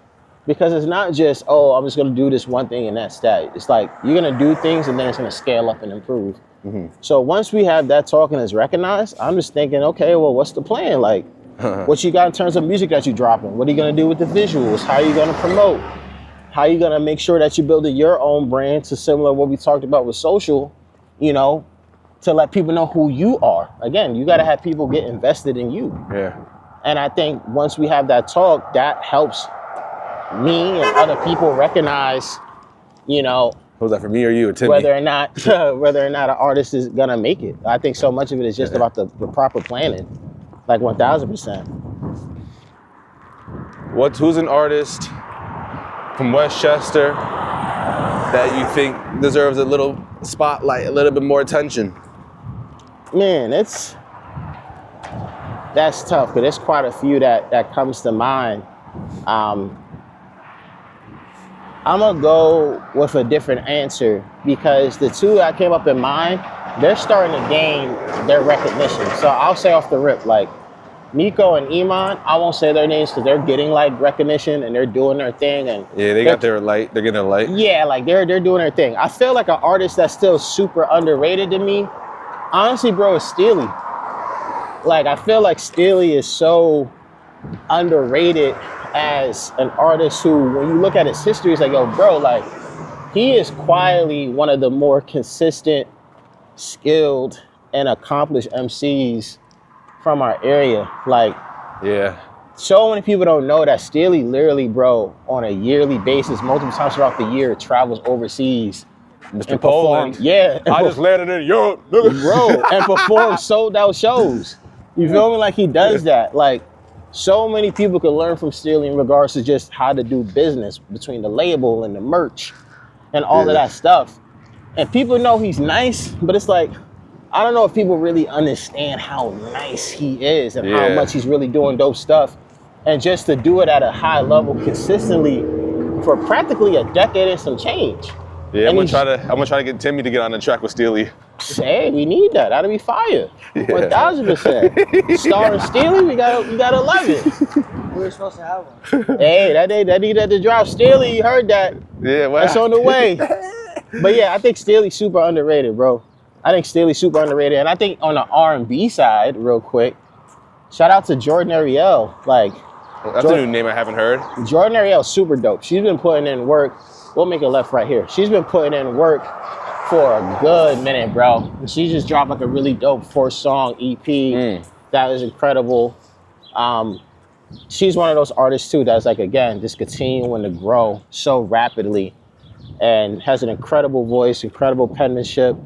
Speaker 1: Because it's not just, oh, I'm just going to do this one thing and that's that. It's like, you're going to do things and then it's going to scale up and improve. Mm-hmm. So once we have that talk and it's recognized, I'm just thinking, okay, well, what's the plan? Like, what you got in terms of music that you're dropping? What are you going to do with the visuals? How are you going to promote? How are you going to make sure that you're building your own brand to similar what we talked about with social, you know, to let people know who you are? Again, you got to have people get invested in you.
Speaker 2: Yeah.
Speaker 1: And I think once we have that talk, that helps me and other people recognize, you know,
Speaker 2: was that for me or you or Timmy?
Speaker 1: whether or not an artist is gonna make it. I think so much of it is just about the proper planning, like 1000%.
Speaker 2: Who's an artist from Westchester that you think deserves a little spotlight, a little bit more attention?
Speaker 1: Man, that's tough, but there's quite a few that comes to mind. I'm gonna go with a different answer because the two that came up in mind, they're starting to gain their recognition. So I'll say off the rip, like Nico and Iman, I won't say their names because they're getting like recognition and they're doing their thing. And
Speaker 2: yeah, they got their light. They're getting their light.
Speaker 1: Yeah, like they're doing their thing. I feel like an artist that's still super underrated to me, honestly, bro, is Steely. Like I feel like Steely is so underrated as an artist who, when you look at his history, it's like, yo, bro, like he is quietly one of the more consistent, skilled, and accomplished MCs from our area. Like,
Speaker 2: yeah,
Speaker 1: so many people don't know that Steely literally, bro, on a yearly basis, multiple times throughout the year, travels overseas.
Speaker 2: Mr. Poland.
Speaker 1: Yeah.
Speaker 2: I just landed in Europe, nigga.
Speaker 1: Bro, and performs sold out shows. You feel me? Like he does that. Like, so many people can learn from Steely in regards to just how to do business between the label and the merch and all of that stuff. And people know he's nice, but it's like, I don't know if people really understand how nice he is and how much he's really doing dope stuff. And just to do it at a high level consistently for practically a decade and some change.
Speaker 2: Yeah, I'm gonna try to get Timmy to get on the track with Steely.
Speaker 1: Hey, we need that. That'll be fire. 1000%. Starring Steely, we gotta love it.
Speaker 4: We were supposed to have one.
Speaker 1: Hey, that needed to drop. Steely, you heard that?
Speaker 2: Yeah,
Speaker 1: that's on the way. But yeah, I think Steely's super underrated, bro. I think Steely's super underrated, and I think on the R&B side, real quick, shout out to Jordan Ariel. Like,
Speaker 2: that's a new name I haven't heard.
Speaker 1: Jordan Ariel's super dope. She's been putting in work. We'll make a left right here. She's been putting in work for a good minute, bro. She just dropped like a really dope 4-song EP that is incredible. She's one of those artists too that's like, again, just continuing to grow so rapidly and has an incredible voice, incredible penmanship,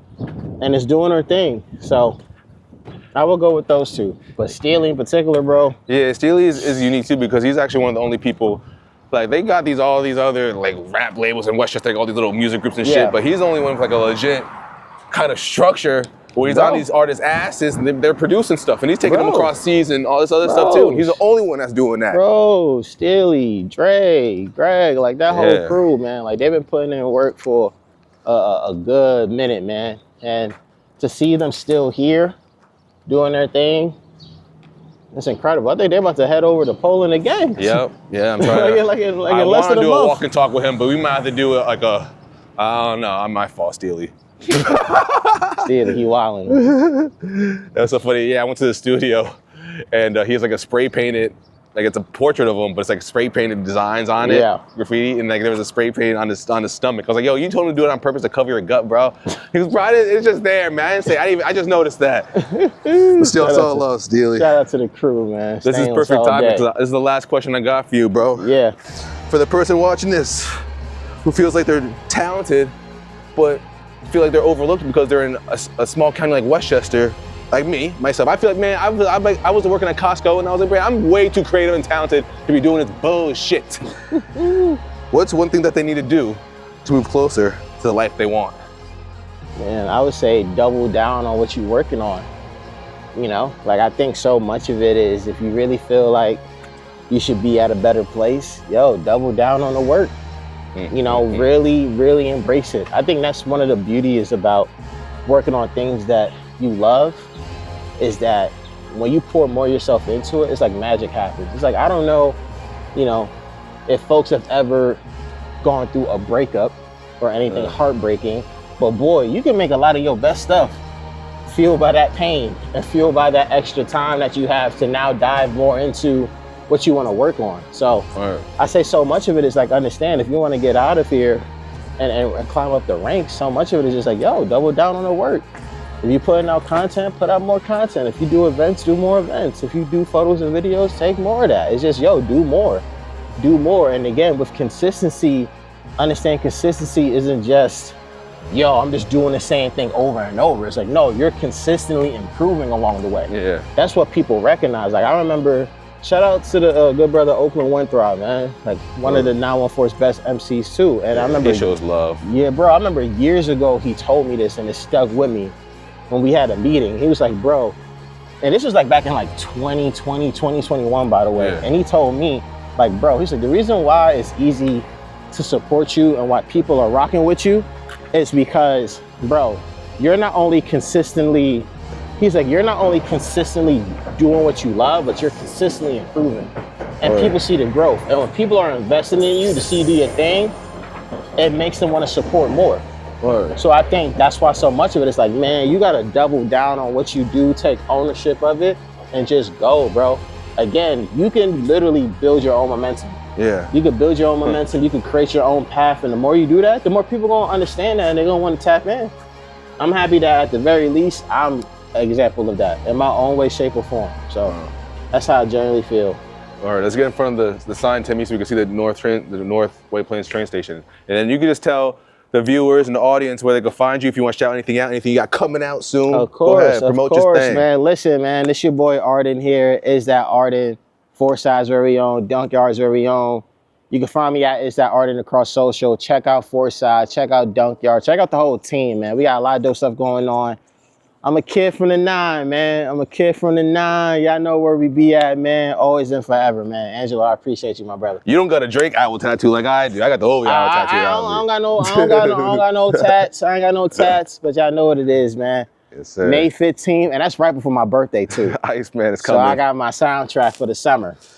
Speaker 1: and is doing her thing. So I will go with those two. But Steely in particular, bro.
Speaker 2: Yeah, Steely is unique too because he's actually one of the only people. Like, they got all these other, like, rap labels in Westchester, like, all these little music groups and shit, but he's the only one with, like, a legit kind of structure where he's on these artists' asses and they're producing stuff, and he's taking them across seas and all this other stuff, too. And he's the only one that's doing that.
Speaker 1: Bro, Steely, Dre, Greg, like, that whole crew, man. Like, they've been putting in work for a good minute, man. And to see them still here doing their thing, it's incredible. I think they're about to head over to Poland again.
Speaker 2: Yep. Yeah, I'm trying to.
Speaker 1: like in
Speaker 2: I
Speaker 1: less
Speaker 2: want
Speaker 1: than
Speaker 2: to
Speaker 1: a
Speaker 2: do
Speaker 1: month.
Speaker 2: a walk and talk with him, but we might have to do it like a, I don't know, I might fall Steely.
Speaker 1: Steely, he wildin'.
Speaker 2: That's so funny. Yeah, I went to the studio and he has like a spray painted, like it's a portrait of him, but it's like spray painted designs on it, graffiti, and like there was a spray paint on his stomach. I was like, yo, you told him to do it on purpose to cover your gut, bro. He was, bro, it's just there, man. I didn't say, I just noticed that.
Speaker 5: Still so love, Steely.
Speaker 1: Shout out to the crew, man.
Speaker 2: This is perfect timing. This is the last question I got for you, bro.
Speaker 1: Yeah.
Speaker 2: For the person watching this who feels like they're talented, but feel like they're overlooked because they're in a small county like Westchester, like me, myself. I feel like, man, I was working at Costco and I was like, man, I'm way too creative and talented to be doing this bullshit. What's one thing that they need to do to move closer to the life they want?
Speaker 1: Man, I would say double down on what you're working on. You know, like I think so much of it is if you really feel like you should be at a better place, yo, double down on the work. You know, really, really embrace it. I think that's one of the beauties about working on things that you love is that when you pour more of yourself into it, it's like magic happens. It's like, I don't know, you know, if folks have ever gone through a breakup or anything heartbreaking, but boy, you can make a lot of your best stuff fueled by that pain and fueled by that extra time that you have to now dive more into what you want to work on. So I say so much of it is like, understand, if you want to get out of here and climb up the ranks, so much of it is just like, yo, double down on the work. If you're putting out content, put out more content. If you do events, do more events. If you do photos and videos, take more of that. It's just, yo, do more. Do more. And again, with consistency, understand consistency isn't just, yo, I'm just doing the same thing over and over. It's like, no, you're consistently improving along the way.
Speaker 2: Yeah.
Speaker 1: That's what people recognize. Like, I remember, shout out to the good brother Oakland Winthrop, man. Like, one of the 914's best MCs too. And I remember,
Speaker 2: he shows love.
Speaker 1: Yeah, bro, I remember years ago he told me this and it stuck with me when we had a meeting. He was like, bro, and this was like back in like 2020, 2021, by the way.
Speaker 2: Yeah.
Speaker 1: And he told me, like, bro, he's like, the reason why it's easy to support you and why people are rocking with you is because, bro, you're not only consistently, he's like, you're not only consistently doing what you love, but you're consistently improving. And people see the growth. And when people are investing in you to see you do your thing, it makes them want to support more. So I think that's why so much of it is like, man, you got to double down on what you do, take ownership of it, and just go, bro. Again, you can literally build your own momentum.
Speaker 2: Yeah.
Speaker 1: You can build your own momentum, you can create your own path, and the more you do that, the more people gonna understand that and they're gonna want to tap in. I'm happy that at the very least, I'm an example of that in my own way, shape, or form. So that's how I generally feel.
Speaker 2: All right, let's get in front of the sign, Timmy, so we can see the North White Plains train station. And then you can just tell the viewers and the audience where they can find you if you want to shout anything out, anything you got coming out soon.
Speaker 1: Of course,
Speaker 2: go ahead, promote
Speaker 1: of course,
Speaker 2: your thing.
Speaker 1: man. Listen, man, this your boy Arden here. Is that Arden? Foresight's very own, Dunkyard's very own. You can find me at Is That Arden across social. Check out Foresight, check out Dunkyard, check out the whole team, man. We got a lot of dope stuff going on. I'm a kid from the 9, man. I'm a kid from the 9. Y'all know where we be at, man. Always and forever, man. Angelo, I appreciate you, my brother.
Speaker 2: You don't got a Drake owl tattoo like I do. I got the Ovi owl tattoo.
Speaker 1: I don't got no tats. I ain't got no tats, but y'all know what it is, man.
Speaker 2: Yes, sir.
Speaker 1: May 15th, and that's right before my birthday too.
Speaker 2: Ice, man, it's
Speaker 1: So
Speaker 2: coming.
Speaker 1: I got my soundtrack for the summer.